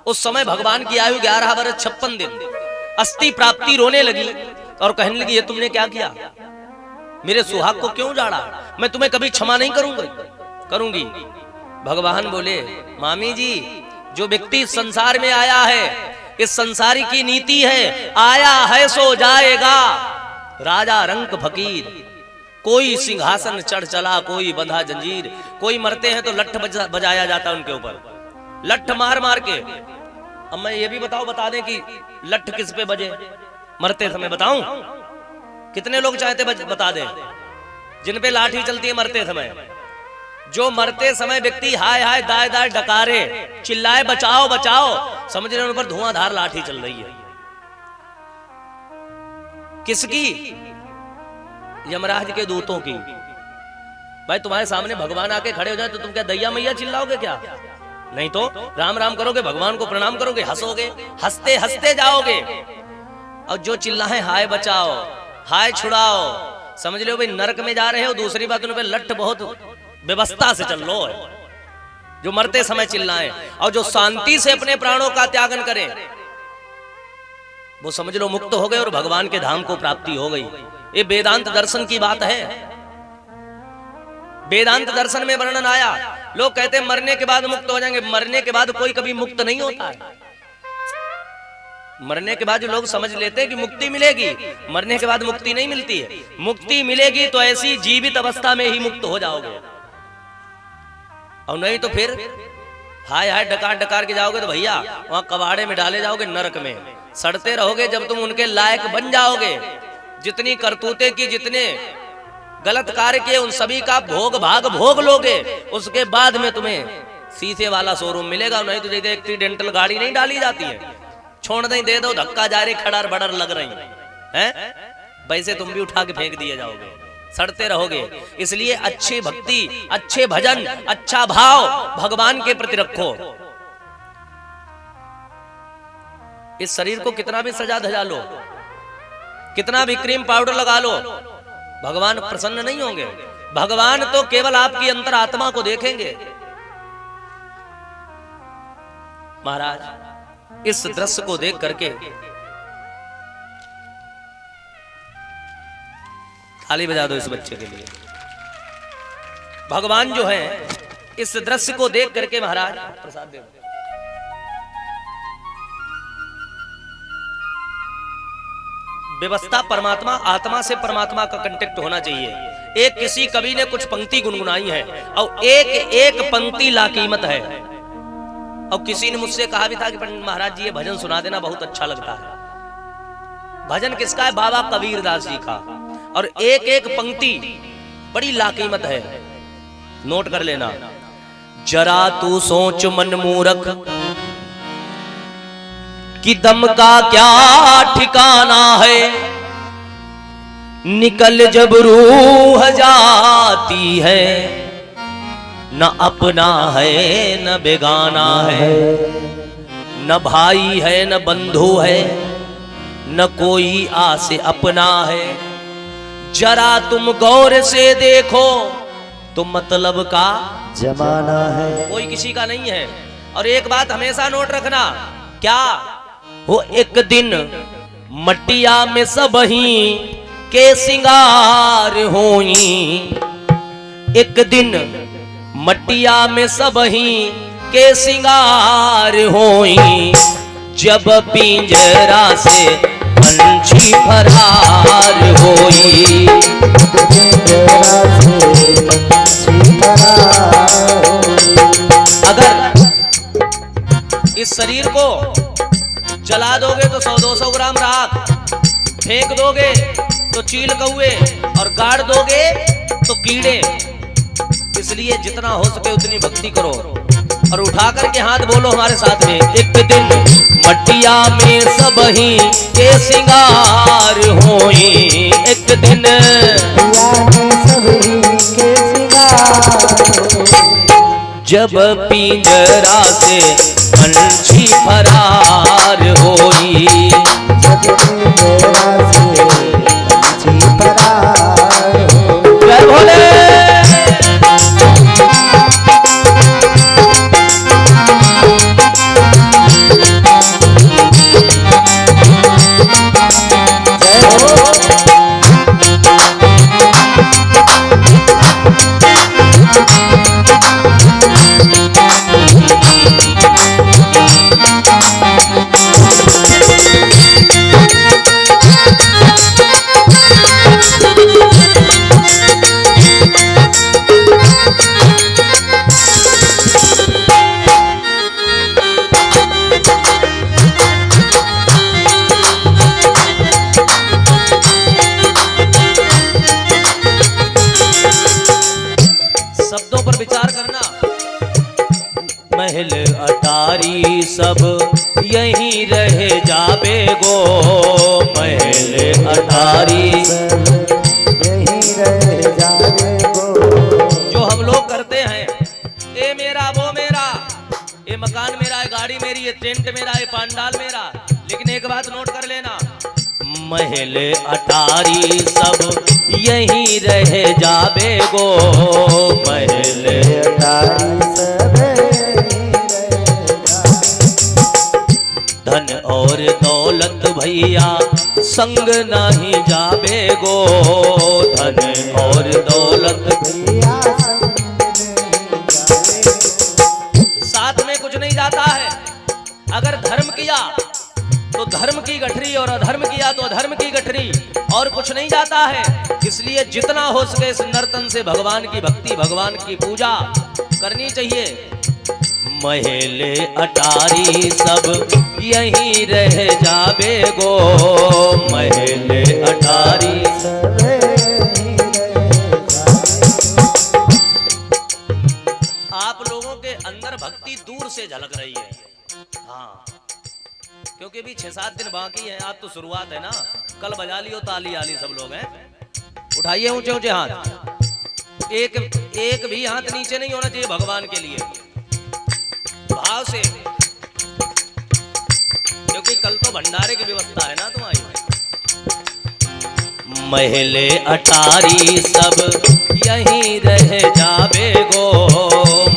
उस समय भगवान की आयु 11 वर्ष 56 दिन। अस्ति प्राप्ति रोने लगी और कहने लगी ये तुमने क्या किया? मेरे सुहाग को क्यों जाड़ा? मैं तुम्हें कभी क्षमा नहीं करूंगी। भगवान बोले मामी जी, जो व्यक्ति संसार में आया है, इस संसारी की नीति है आया है सो जाएगा। राजा रंक फकीर, कोई सिंहासन चढ़ चला, कोई बंधा जंजीर। कोई मरते हैं तो लठ बजाया जाता उनके ऊपर, लठ मार मार के। अब मैं ये भी बता दें कि लठ किस पे बजे मरते समय? बताऊं कितने लोग चाहते बता दें जिन पे लाठी चलती है मरते समय? जो मरते समय व्यक्ति हाय हाय दाय दाय डकारे चिल्लाए बचाओ बचाओ, समझ रहे उन पर धुआंधार लाठी चल रही है। किसकी? यमराज के दूतों की। भाई तुम्हारे सामने भगवान आके खड़े हो जाए तो तुम क्या दैया मैया चिल्लाओगे क्या? नहीं तो राम राम करोगे, भगवान को प्रणाम करोगे, हंसोगे, हंसते हंसते जाओगे। और जो चिल्लाए हाय बचाओ हाय छुड़ाओ, समझ लो भाई नरक में जा रहे हो। दूसरी बात उन पे लठ बहुत व्यवस्था से चल लो। जो मरते समय चिल्लाएं और जो शांति से अपने प्राणों का त्यागन करें, वो समझ लो मुक्त हो गए और भगवान के धाम को प्राप्ति हो गई। ये वेदांत दर्शन की बात है। वेदांत दर्शन में वर्णन आया। लोग कहते हैं मरने के बाद मुक्त हो जाएंगे। मरने के बाद कोई कभी मुक्त नहीं होता है। मरने के बाद जो लोग समझ लेते हैं कि मुक्ति मिलेगी, मरने के बाद मुक्ति नहीं मिलती है। मुक्ति मिलेगी तो ऐसी जीवित अवस्था में ही मुक्त हो जाओगे, और नहीं तो फिर हाय हाय डकार डकार के जाओगे तो भैया वहां कबाड़े में डाले जाओगे, नरक में सड़ते रहोगे। जब तुम उनके लायक बन जाओगे, जितनी करतूते की, जितने गलत कार्य किए, उन सभी का भोग भाग भोग लोगे, उसके बाद में तुम्हें शीशे वाला शोरूम मिलेगा। नहीं तो जैसे एक्सीडेंटल गाड़ी नहीं डाली जाती है, छोड़ नहीं दे दो, धक्का जा रही, खड़र बड़र लग रही हैं, वैसे तुम भी उठा के फेंक दिए जाओगे, सड़ते रहोगे। इसलिए अच्छी भक्ति, अच्छे भजन, अच्छा भाव भगवान के प्रति रखो। इस शरीर को कितना भी सजा धजा लो, कितना भी क्रीम पाउडर लगा लो, भगवान प्रसन्न नहीं होंगे। भगवान तो केवल आपकी अंतरात्मा को देखेंगे। महाराज इस दृश्य को देख करके ताली बजा दो इस बच्चे के लिए। भगवान जो है इस दृश्य को देख करके महाराज प्रसाद दे। व्यवस्था परमात्मा, आत्मा से परमात्मा का कांटेक्ट होना चाहिए। एक किसी कवि ने कुछ पंक्ति गुनगुनाई है और एक एक पंक्ति लाकीमत है। और किसी ने मुझसे कहा भी था कि महाराज जी ये भजन सुना देना, बहुत अच्छा लगता है। भजन किसका है? बाबा कबीरदास जी का। और एक एक पंक्ति बड़ी लाकीमत है, नोट कर लेना। जरा तू सोच मन मूरख कि दम का क्या ठिकाना है, निकल जब रूह जाती है, न अपना है न बेगाना है, न भाई है न बंधु है, न कोई आसे अपना है। जरा तुम गौर से देखो तो मतलब का जमाना है। कोई किसी का नहीं है। और एक बात हमेशा नोट रखना, क्या वो एक दिन मटिया में सबही के सिंगार होई, एक दिन मटिया में सबही के सिंगार होई, जब पिंजरा से पंछी फरार होई। अगर इस शरीर को जला दोगे तो 100-200 ग्राम राख, फेंक दोगे तो चील कौए, और गाड़ दोगे तो कीड़े। इसलिए जितना हो सके उतनी भक्ति करो। और उठा करके हाथ बोलो हमारे साथ में, एक दिन मटिया में सबही के सिंगार होई, एक दिन जब पिंजरा से पंछी फरार होई। जय भोले। शब्दों पर विचार करना। महल अटारी सब यहीं रह जाबे गो, महल अटारी यहीं रह जाबे गो। जो हम लोग करते हैं, ए मेरा वो मेरा, ये मकान मेरा, ये गाड़ी मेरी, ये टेंट मेरा, ये पंडाल मेरा। लेकिन एक बात नोट कर लेना, महल अटारी सब यहीं रह जाबे गो, महल अटारी सब धन और दौलत भैया संग नहीं जाबे गो, धन और दौलत भैया साथ में कुछ नहीं जाता है। अगर धर्म किया तो धर्म की गठरी, और अधर्म किया तो अधर्म की गठरी, और कुछ नहीं जाता है। इसलिए जितना हो सके इस नर्तन से भगवान की भक्ति, भगवान की पूजा करनी चाहिए। महले अटारी सब यहीं रह जाबे गो, महले अटारी आप लोगों के अंदर भक्ति दूर से झलक रही है। हाँ, क्योंकि भी 6-7 दिन बाकी है। आज तो शुरुआत है ना, कल बजा लियो ताली आली सब लोग हैं। उठाइए ऊंचे ऊंचे हाथ, एक भी हाथ नीचे नहीं होना चाहिए भगवान के लिए, भाव से, क्योंकि कल तो भंडारे की व्यवस्था है ना तुम्हारी। महले अटारी सब यहीं रह जाबे गो,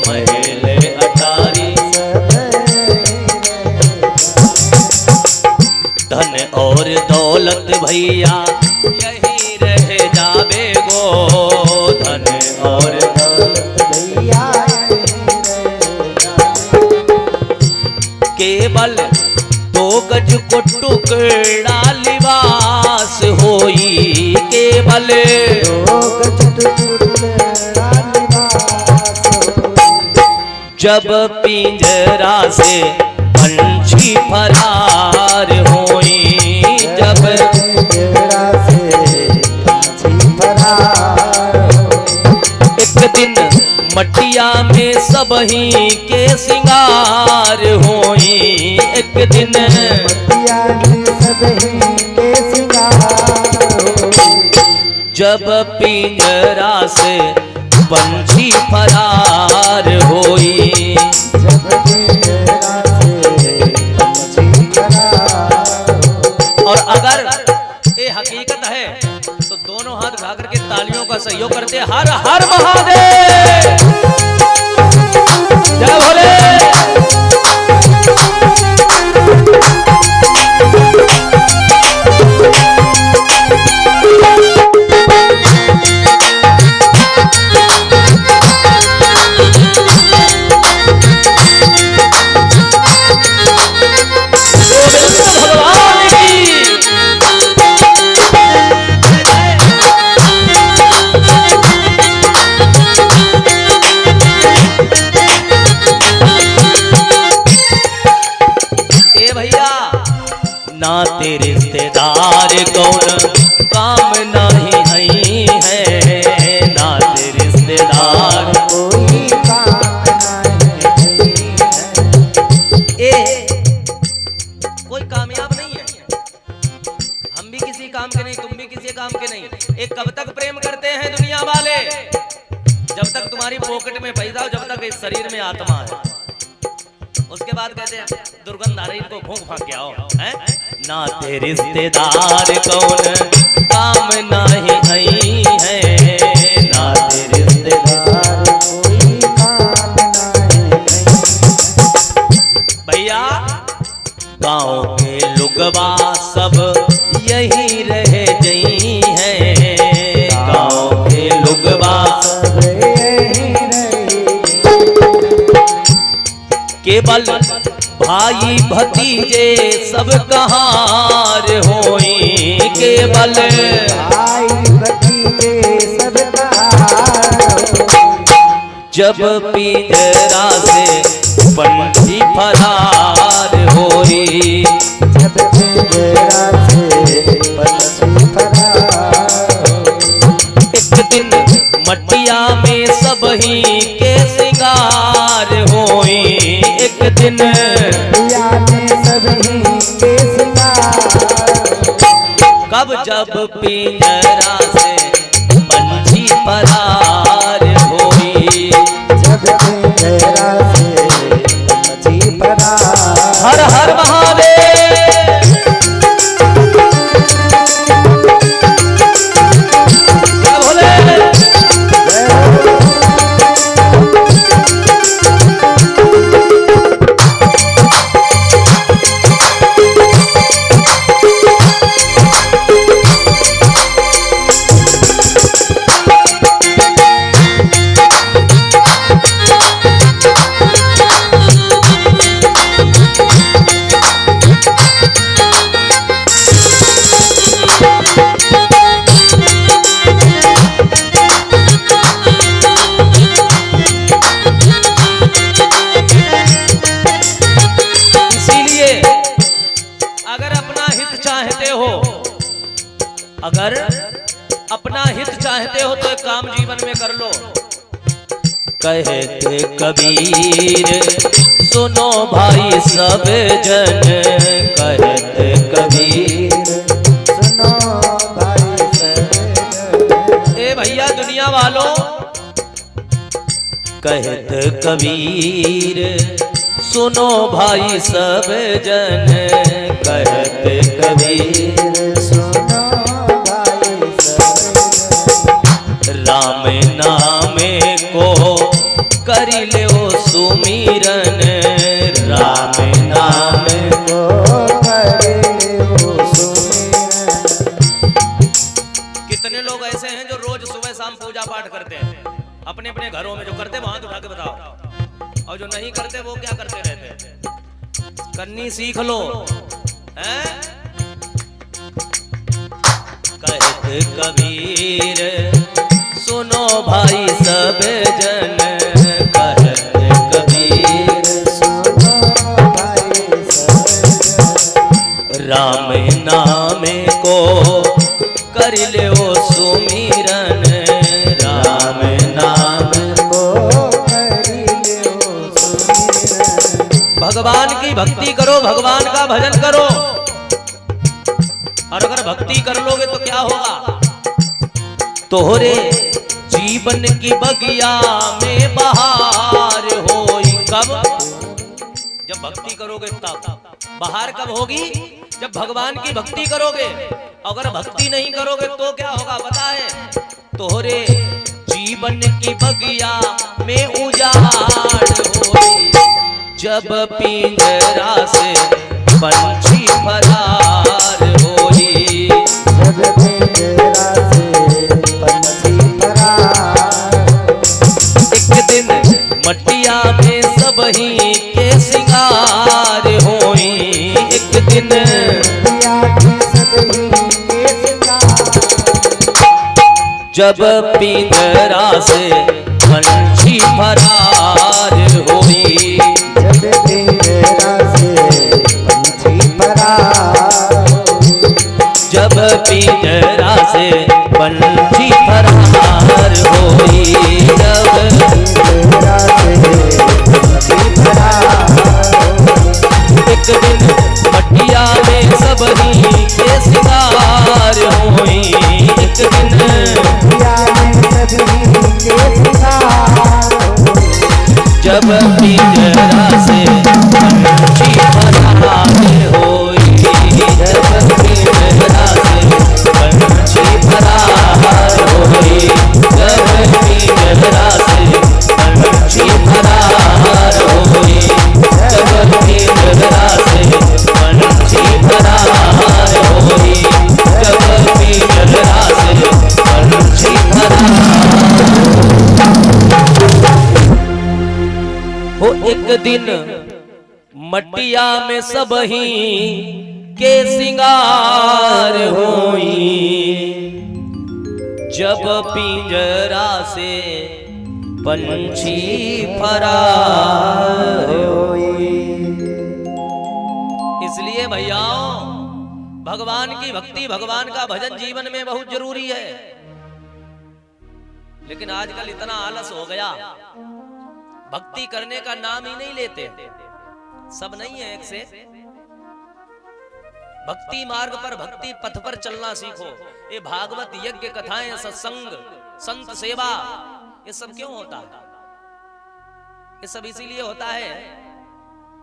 महले अटारी धन और दौलत भैया यहीं रह जाबे गो, धन और दौलत भैया केवल 2 गज को टुकड़ा लिबास होई, केवल 2 गज टुकड़ा लिबास होई। जब पिंजरा से पंछी फरार होई, जब पिंजरा से पंछी फरार होई। एक दिन मटिया में सबही के सिंगार होई, एक दिन मटिया में सबही के सिंगार होई। जब पिंजरा से पंछी फरार होई। जब पिंजरा से पंछी फरार होई। और अगर ये हकीकत है तो दोनों हाथ उठा करके तालियों का सहयोग करते हर हर महादेव, जय भोले। ना तेरे रिश्तेदार कौन काम नहीं है, ना तेरे रिश्तेदार कोई काम नहीं है। कोई कामयाब नहीं है। हम भी किसी काम के नहीं, तुम भी किसी काम के नहीं। एक कब तक प्रेम करते हैं दुनिया वाले? जब तक तुम्हारी पॉकेट में पैसा हो, जब तक इस शरीर में आत्मा है। उसके बाद कहते हैं दुर्गंध आ रही, इनको भूख भाग के आओ। हैं? ना तेरे रिश्तेदार कौन काम नहीं है, ना तेरे रिश्तेदार कोई काम नहीं। भैया गाँव के लुगवा सब यही रह गई है, गाँव के लुगवा सब यही रही। केवल भाई भतीजे सब कहार होई, केवल भाई भतीजे सब कहार होई। जब पिंजरा से पंछी फरार होई। जब पिंजरा से पंछी फरार होई। एक दिन मटिया में सब ही के सिंगार होई। एक दिन पिया में सभी के सिंगार। कब जब पिंजरा से पंछी फरार होई। जब पिंजरा से पंछी फरार। हर हर महादेव, जय भोले। अगर अपना हित चाहते हो तो एक काम जीवन में कर लो। कहते कबीर सुनो भाई सब जन, कहते कबीर सुनो भाई सब जन। ए भैया दुनिया वालों, कहते कबीर सुनो भाई सब जन, कहते कबीर सुनो भाई सब जन। राम नाम को करी ले ओ सुमिरन, राम नाम को करे वो सुमिरन। कितने लोग ऐसे हैं जो रोज सुबह शाम पूजा पाठ करते हैं अपने अपने घरों में? जो करते हैं हाथ उठा के बताओ, और जो नहीं करते वो क्या करते रहते हैं? करनी सीख लो। हैं? कहते कबीर सुनो भाई सब जन, कहते कबीर सुनो भाई सब जन। राम नाम को कर ले ओ सुमिरन, राम नाम को करी ले वो सुमिरन। भगवान की भक्ति करो, भगवान का भजन करो। और अगर भक्ति कर लोगे तो क्या होगा? तोहरे जीवन की बगिया में बहार होई। कब? जब भक्ति करोगे तब। बहार कब होगी? जब भगवान की भक्ति करोगे। अगर भक्ति नहीं करोगे तो क्या होगा पता है? तोहरे जीवन की बगिया में उजाड़ होई। जब पिंजरा से पंछी फरार होई। जब पिंजरा से पंछी फरार। एक दिन मटिया में सबही के सिंगार होई। एक दिन पिया के सबही के सिंगार। जब पिंजरा से पंछी फरार होई। जब पिंजरा से पंछी फरार। जब पिंजरा से पंछी फरार होई। जब पिंजरा से पंछी फरार। एक दिन मटिया में सबही के सिंगार होई। एक दिन पिया में सबही के सिंगार। जब पिंजरा से पंछी फरार होई। जब पिंजरा से पंछी फरार होई। जब पिंजरा से पंछी फरार होई। जब पिंजरा से पंछी फरार होई। जब पिंजरा से पंछी हो। एक दिन मटिया में सबही के सिंगार होई। जब पिंजरा से पंछी फरार होई। इसलिए भैयाओ भगवान की भक्ति भगवान का भजन जीवन में बहुत जरूरी है। लेकिन आजकल इतना आलस हो गया, भक्ति करने का नाम ही नहीं लेते। सब नहीं है एक से। भक्ति मार्ग पर भक्ति पथ पर चलना सीखो। ये भागवत यज्ञ कथाएं सत्संग संत सेवा ये सब क्यों होता है? ये सब इसीलिए होता है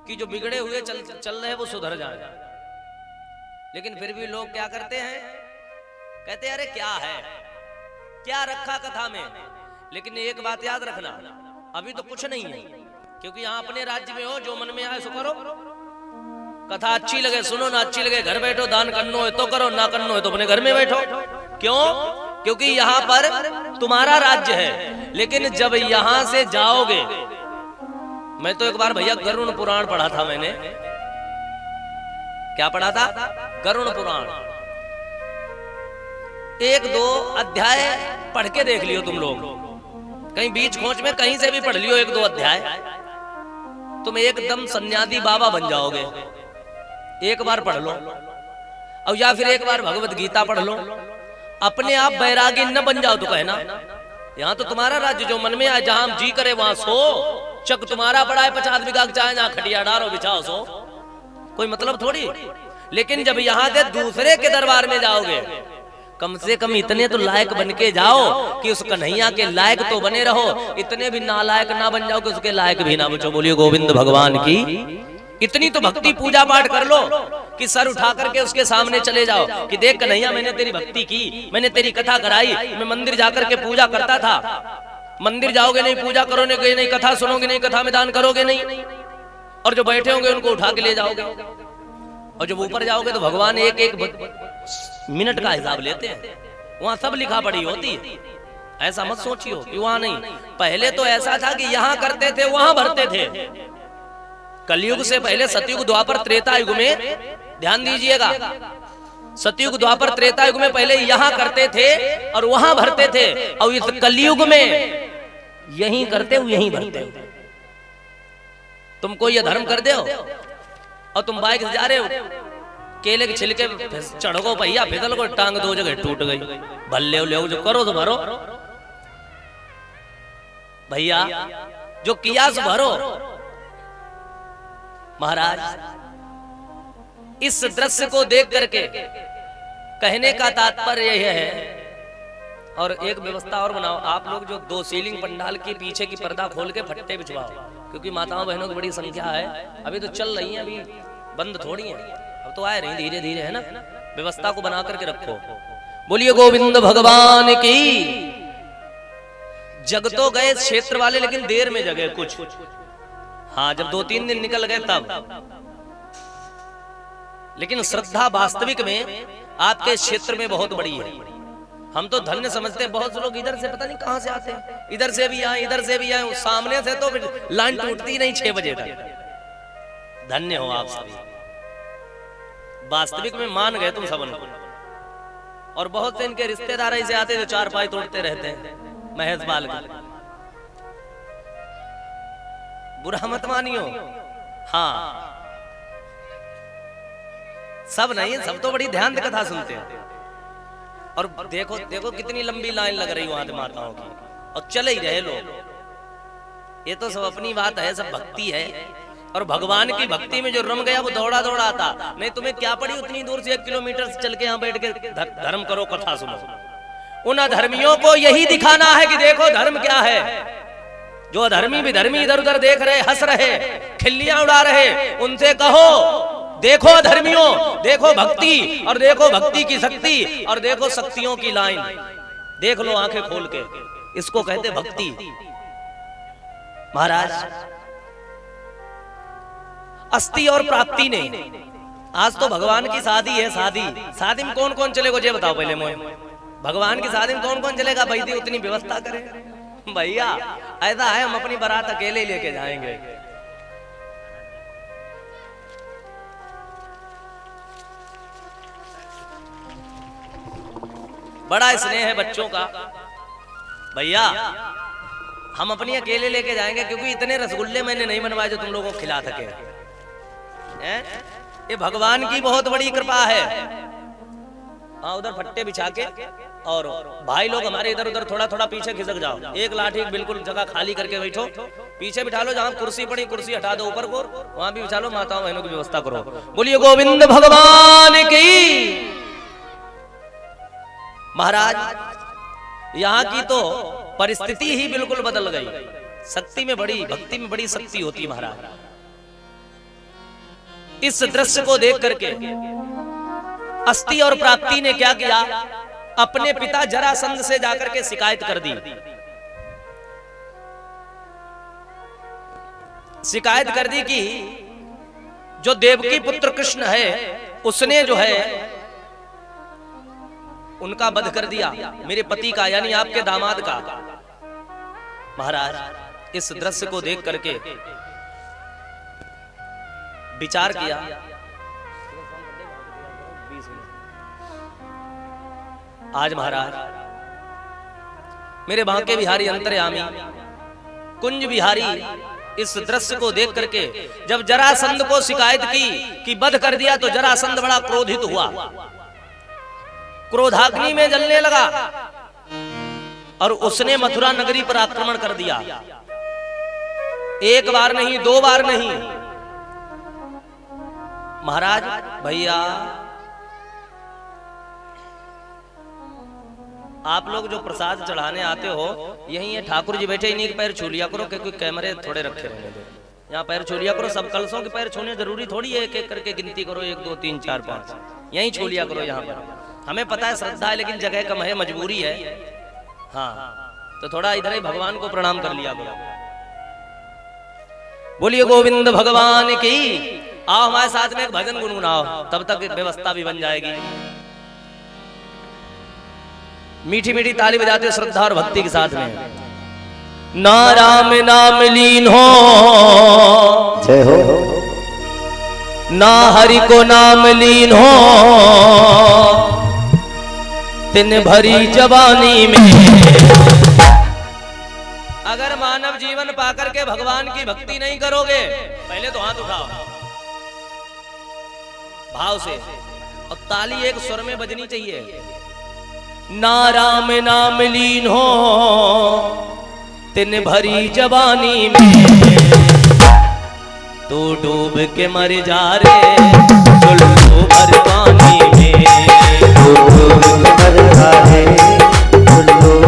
कि जो बिगड़े हुए चल रहे हैं वो सुधर जाए। लेकिन फिर भी लोग क्या करते हैं? कहते हैं अरे क्या है, क्या रखा कथा में। लेकिन एक बात याद रखना, अभी तो कुछ नहीं है, क्योंकि यहाँ अपने राज्य में हो, जो मन में आए सो करो। कथा अच्छी लगे सुनो, ना अच्छी लगे घर बैठो। दान करनो है तो करो, ना करनो है तो अपने घर में बैठो। क्यों? क्योंकि यहाँ पर तुम्हारा राज्य है। लेकिन जब यहाँ से जाओगे, मैं तो एक बार भैया गरुड़ पुराण पढ़ा था मैंने। क्या पढ़ा था? गरुड़ पुराण। एक दो अध्याय पढ़ के देख लियो तुम लोग, कहीं बीच खोज में कहीं से भी पढ़ लियो एक दो अध्याय, तुम एकदम सन्यासी बाबा बन जाओगे। एक बार पढ़ लो, और या फिर एक बार भगवत गीता पढ़ लो। अपने आप बैरागी न बन जाओ तो कहना। यहाँ तो तुम्हारा राज्य, जो मन में आए जहां हम जी करे वहां सो। चक तुम्हारा बड़ा है 50 बीघा चाहे, जहां खटिया डारो बिछाओ सो, कोई मतलब थोड़ी। लेकिन जब यहाँ से दूसरे के दरबार में जाओगे, कम से कम इतने तो लायक बन के जाओ कि उस कन्हैया के लायक तो बने रहो। इतने भी नालायक ना बन जाओ कि उसके लायक भी ना बचो। बोलिए गोविंद भगवान की। इतनी तो भक्ति पूजा पाठ कर लो कि सर उठा करके उसके सामने चले जाओ कि देख कन्हैया, मैंने तेरी भक्ति की, मैंने तेरी कथा कराई। मैं मंदिर जाकर के पूजा करता था। मंदिर जाओगे नहीं, पूजा करोगे नहीं, कथा सुनोगे नहीं, कथा में दान करोगे नहीं, और जो बैठे होंगे उनको उठा के ले जाओगे। और जब ऊपर जाओगे तो भगवान एक एक मिनट का हिसाब लेते हैं। वहां सब लिखा पड़ी होती है। ऐसा मत सोचियो कि वहां नहीं। पहले तो ऐसा था कि यहां करते थे वहां भरते थे। कलयुग से पहले सतयुग द्वापर त्रेता युग में, ध्यान दीजिएगा, सतयुग द्वापर त्रेता युग में पहले यहां करते थे और वहां भरते थे। और इस कलयुग में यहीं करते हो यहीं भरते हो। तुमको ये धर्म कर दे और तुम बाइक से जा रहे हो, केले के छिलके चढ़ो भैया, फिसल को टांग दो जगह टूट गई। भल्ले ले जो करो तो भरो भैया, जो किया सो भरो। महाराज, इस दृश्य को देख करके कहने का तात्पर्य यह है, और एक व्यवस्था और बनाओ, आप लोग जो 2 सीलिंग पंडाल के पीछे की पर्दा खोल के फट्टे बिछवाओ, क्योंकि माताओं बहनों की बड़ी संख्या है, अभी तो चल रही है, अभी बंद थोड़ी है, अब तो आए रही धीरे धीरे, है ना। व्यवस्था को बना करके रखो। बोलिए गोविंद भगवान की। जग तो गए क्षेत्र वाले, लेकिन देर में जगे कुछ। हाँ, जब 2-3 दिन निकल गए तब, लेकिन श्रद्धा वास्तविक में आपके क्षेत्र में बहुत बड़ी है। हम तो धन्य समझते हैं, बहुत से लोग इधर से पता नहीं कहां से आते हैं, इधर से भी आए, इधर से भी आए, सामने से तो लाइन टूटती नहीं 6 बजे तक। धन्य हो आप सभी, वास्तविक में मान गए तुम सबन को। और बहुत से इनके रिश्तेदार ऐसे आते जो 4 पाई तोड़ते रहते हैं, महेश बाल का। बुरा मत मानियो। हाँ, सब नहीं है, सब तो बड़ी ध्यान से कथा सुनते हैं। और देखो देखो कितनी लंबी लाइन लग रही वहां माताओं की, और चले ही रहे लोग। ये तो सब अपनी बात है, सब भक्ति है। और भगवान की भक्ति में जो रम गया वो दौड़ा दौड़ा आता। नहीं तुम्हें क्या पड़ी उतनी दूर से 1 किलोमीटर से चल के यहाँ बैठ के धर्म करो, कथा सुनो। उन अधर्मियों को यही दिखाना है कि देखो धर्म क्या है। जो अधर्मी विधर्मी इधर उधर देख रहे, हंस रहे, खिल्लियां उड़ा रहे, उनसे कहो देखो अधर्मियों, देखो भक्ति, और देखो भक्ति की शक्ति, और देखो शक्तियों की लाइन, देख लो आंखें खोल के। इसको कहते भक्ति। महाराज, अस्थि और प्राप्ति ने, आज तो भगवान की शादी है। शादी में कौन कौन चलेगा ये बताओ पहले मोए। भगवान की शादी में कौन कौन चलेगा? भाई दी उतनी व्यवस्था करे भैया। ऐसा है, हम अपनी बारात अकेले लेके जाएंगे। बड़ा स्नेह है बच्चों का भैया, हम अपनी अकेले लेके जाएंगे, क्योंकि इतने रसगुल्ले मैंने नहीं बनवाए जो तुम लोगों को खिला सके। ये भगवान की बहुत बड़ी कृपा है। हाँ, उधर फट्टे बिछा के, और भाई लोग हमारे इधर उधर थोड़ा थोड़ा पीछे खिसक जाओ। एक लाठी बिल्कुल जगह खाली करके बैठो, पीछे बिठा लो। जहां कुर्सी पड़ी कुर्सी हटा दो ऊपर को, वहां भी बिछा लो। माताओं बहनों की व्यवस्था करो। बोलिए गोविंद भगवान की। महाराज, यहाँ की तो परिस्थिति ही बिल्कुल बदल गई। शक्ति में बड़ी, भक्ति में बड़ी शक्ति होती है महाराज। इस दृश्य को देख करके अस्थि और प्राप्ति ने क्या किया? अपने पिता जरासंध से जाकर के शिकायत कर दी। शिकायत कर दी कि जो देवकी पुत्र कृष्ण है उसने जो है उनका वध कर दिया, मेरे पति का, यानी आपके दामाद का। महाराज, इस दृश्य को देख करके विचार किया। आज महाराज, मेरे बांके बिहारी अंतर्यामी कुंज बिहारी इस दृश्य को देख करके जब जरासंध को शिकायत की कि वध कर दिया, तो जरासंध बड़ा क्रोधित हुआ, क्रोधाग्नि में जलने लगा, और उसने मथुरा नगरी पर आक्रमण कर दिया। 1 बार नहीं, 2 बार नहीं। महाराज भैया, आप लोग जो प्रसाद चढ़ाने आते हो, यही है ठाकुर जी बैठे, इन्हीं के पैर छू लिया करो, क्योंकि कैमरे थोड़े रखे रहने दो। यहाँ पैर छू लिया करो। सब कलशों के पैर छूने जरूरी थोड़ी है, एक एक करके गिनती करो, 1 2 3 4 5, यही छू लिया करो। यहाँ पर हमें पता है श्रद्धा है, लेकिन जगह कम है, मजबूरी है। हाँ, तो थोड़ा इधर ही भगवान को प्रणाम कर लिया करो। बोलिए गोविंद भगवान की। आओ हमारे साथ में एक भजन गुनगुनाओ, तब तक व्यवस्था भी बन जाएगी। मीठी मीठी ताली बजाते श्रद्धा और भक्ति के साथ में। नाराम नाम लीन हो, जय हो। ना हरि को नाम लीन हो, तिन भरी जवानी में। अगर मानव जीवन पाकर के भगवान की भक्ति नहीं करोगे, पहले तो हाथ उठाओ भाव से, और ताली एक स्वर में बजनी चाहिए। नाराम नाम लीन हो, तिन भरी जवानी में, तू डूब के मर जा रे चुल्लू भर पानी में। तू डूब के मर जा रे चुल्लू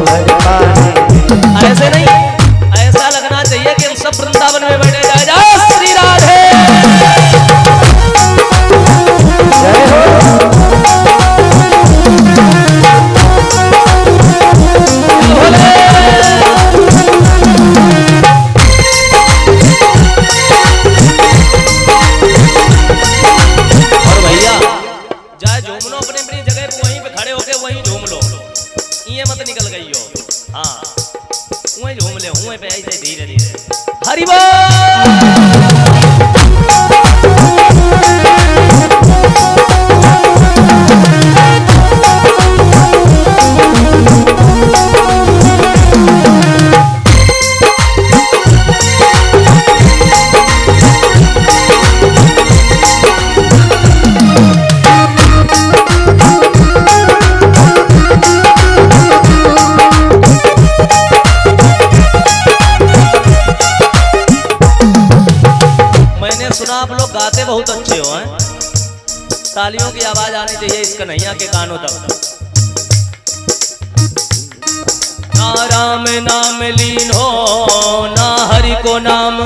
हुए झूम ले हुए पे ऐसे धीरे धीरे हरि बोल। सुना आप लोग गाते बहुत अच्छे हो हैं, तालियों की आवाज आनी चाहिए इस कन्हैया के कानों तक। ना राम नाम लीन हो ना हरि को नाम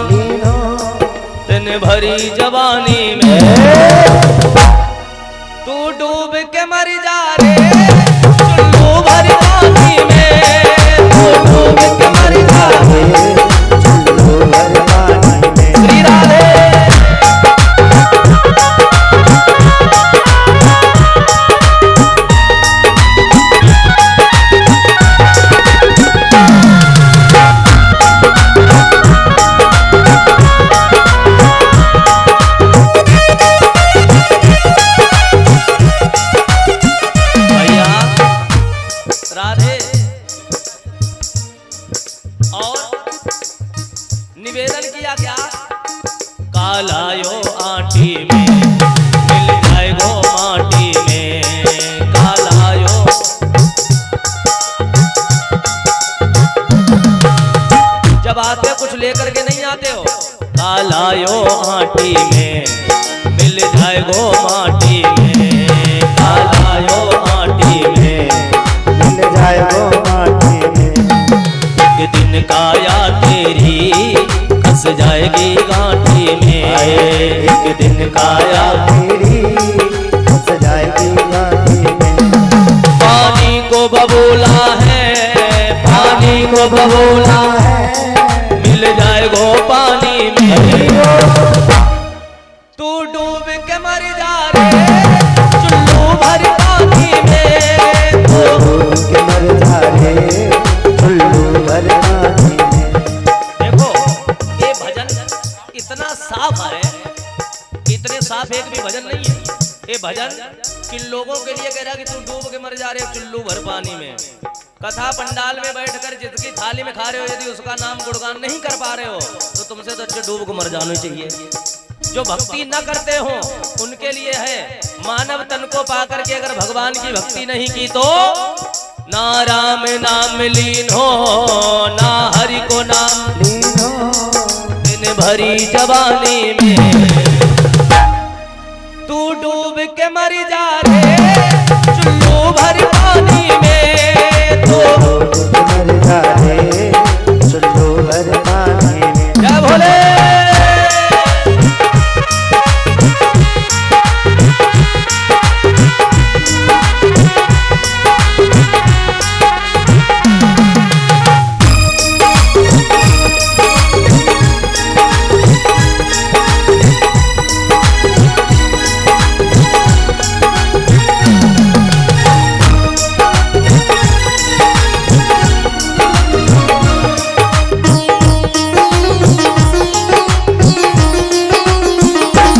दिन भरी जवानी में तू डूब के मर जा रे चुल्लू भरी पानी में तू डूब के मर जा रे चुल्लू भरी पानी में। श्री राधे निवेदन किया क्या कालायो आटी में मिल जाए गो माटी में कालायो। जब आते कुछ लेकर के नहीं आते हो कालायो आटी में मिल जाए गो माटी में कालायो आटी में मिल जाए गो माटी में। एक दिन काया तेरी खस जाएगी गांठी में एक दिन काया तेरी फंस जाएगी गांठी में। पानी को बबूला है पानी को बबूला है मिल जाएगो पानी में तू डूब के मर जा रे चुल्लू भर पानी में तू डूब के मर जा रे चुल्लू भर पानी में। देखो ये भजन इतना साफ है, इतने साफ एक भी भजन नहीं है ये भजन कि लोगों के लिए कह रहा कि तू डूब के मर जा रहे चुल्लू भर पानी में। कथा पंडाल में बैठकर जिसकी थाली में खा रहे हो यदि उसका नाम गुणगान नहीं कर पा रहे हो तो तुमसे तो अच्छे डूब के मर जाना चाहिए। जो भक्ति न करते हो उनके लिए है मानव तन को पाकर के अगर भगवान की भक्ति नहीं की तो ना राम नाम लीन हो ना हरि को नाम लीन हो दिन भरी जवानी में तू डूब के मर जा रे चुल्लू भर पानी में तू डूब के मर जा रे चुल्लू भर पानी में। जय भोले।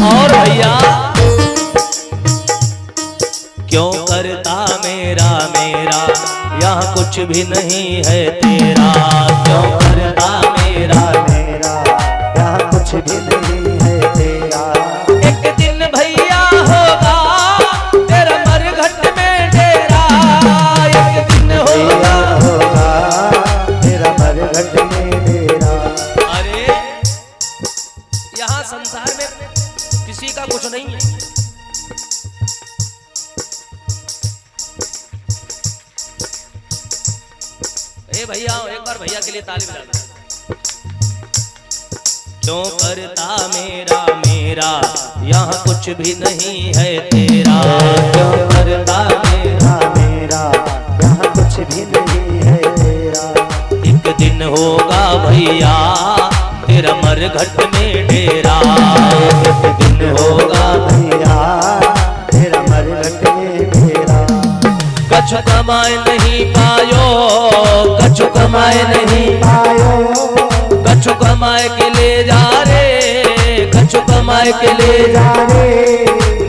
और भैया क्यों करता मेरा मेरा यहाँ कुछ भी नहीं है तेरा क्यों करता मेरा मेरा यहाँ कुछ भी नहीं है तेरा। एक दिन भैया होगा तेरा मरघट में डेरा एक दिन होगा होगा तेरा मरघट में डेरा। अरे यहाँ संसार में किसी का कुछ नहीं है। ए भैया एक बार भैया के लिए ताली बजा दो। क्यों करता मेरा मेरा यहाँ कुछ भी नहीं है तेरा क्यों करता मेरा मेरा यहाँ कुछ भी नहीं है तेरा। एक दिन होगा भैया तेरा मरघट में डेरा एक दिन होगा भैया तेरा मरघट में डेरा। कछ कछु कमाए नहीं पायो, कछु कमाए नहीं पायो, कछु कमाए के ले जा रे, कछु कमाए के ले जा रे,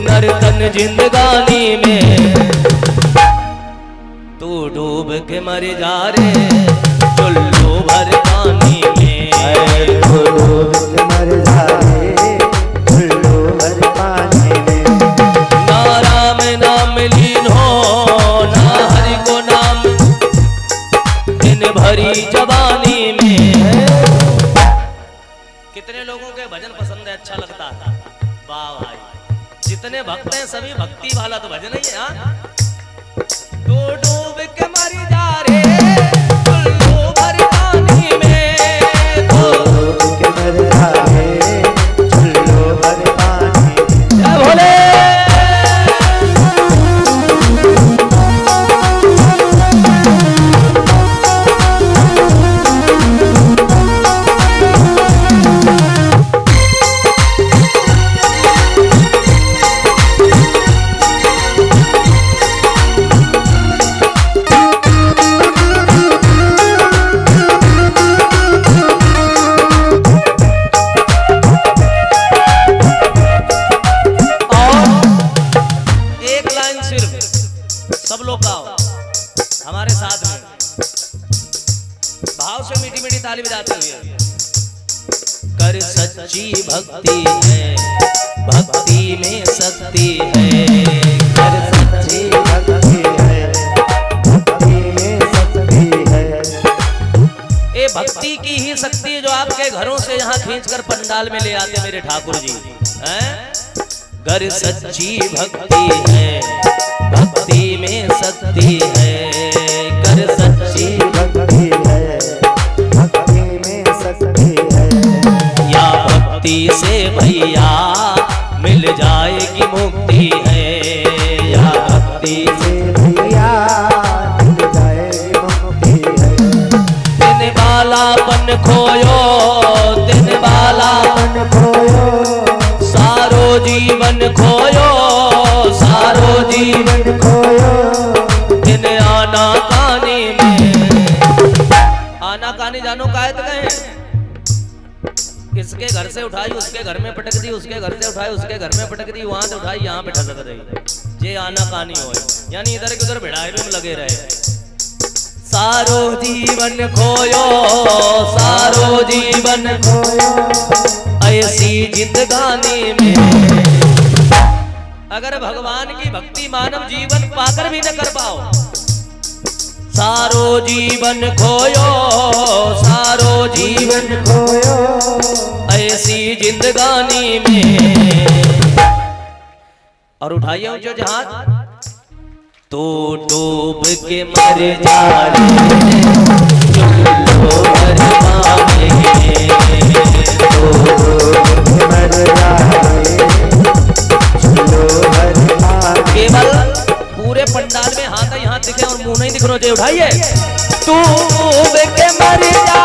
नर्तन जिंदगानी में तू डूब के मर जा रे, चुल्लू भर पानी में तू डूब के मर जा रे, चुल्लू भर पानी में। ना राम नाम लीन हो, ना हरि को नाम दिन भरी जवानी में। कितने लोगों के भजन पसंद है, अच्छा लगता है? वाह भाई, जितने भक्त हैं सभी भक्ति वाला तो भजन ही है। हाँ, तू डूब के मर जा रे, चुल्लू भर पानी में, तू डूब के मर जा रे, चुल्लू भर पानी में। जय भोले। सब लोग गाओ हमारे साथ में, भाव से मीठी मीठी ताली बजाते हुए। कर सच्ची भक्ति है, भक्ति में शक्ति है, कर सच्ची भक्ति है, भक्ति में शक्ति है। ये भक्ति की ही शक्ति है जो आपके घरों से यहाँ खींचकर पंडाल में ले आते मेरे ठाकुर जी हैं। कर सच्ची भक्ति है, भक्ति में शक्ति है, कर सच्ची भक्ति है, भक्ति में शक्ति है। या भक्ति से भैया मिल जाएगी मुक्ति है, या भक्ति से भैया मिल जाएगी मुक्ति है। दिन बालापन खोयो, दिन बालापन खोयो, सारो जीवन खोयो, सारो जीवन खोयो, दिन आना कानी में। आना कानी जानो काहे तो कहें, किसके घर से उठाई उसके घर में पटक दी, उसके घर से उठाई उसके घर में पटक दी, वहां से उठाई यहाँ पे ठसक रही। ये आना कानी हो, यानी इधर के उधर भिड़ाए में लगे रहे। सारो जीवन खोयो, सारो जीवन खोयो, ऐसी जिंदगानी में। अगर भगवान की भक्ति मानव जीवन पाकर भी न कर पाओ, सारो जीवन खोयो, सारो जीवन खोयो, ऐसी जिंदगानी में। और उठाइए ऊंचे हाथ। तो डूब के मर जा रे, चुल्लू भर पानी में, तो डूब के मर जा रे, चुल्लू भर पानी में। केवल पूरे पंडाल में हाथ ही हाथ दिखे और मुंह नहीं दिख रहे, उठाइए। तू डूब के मर जा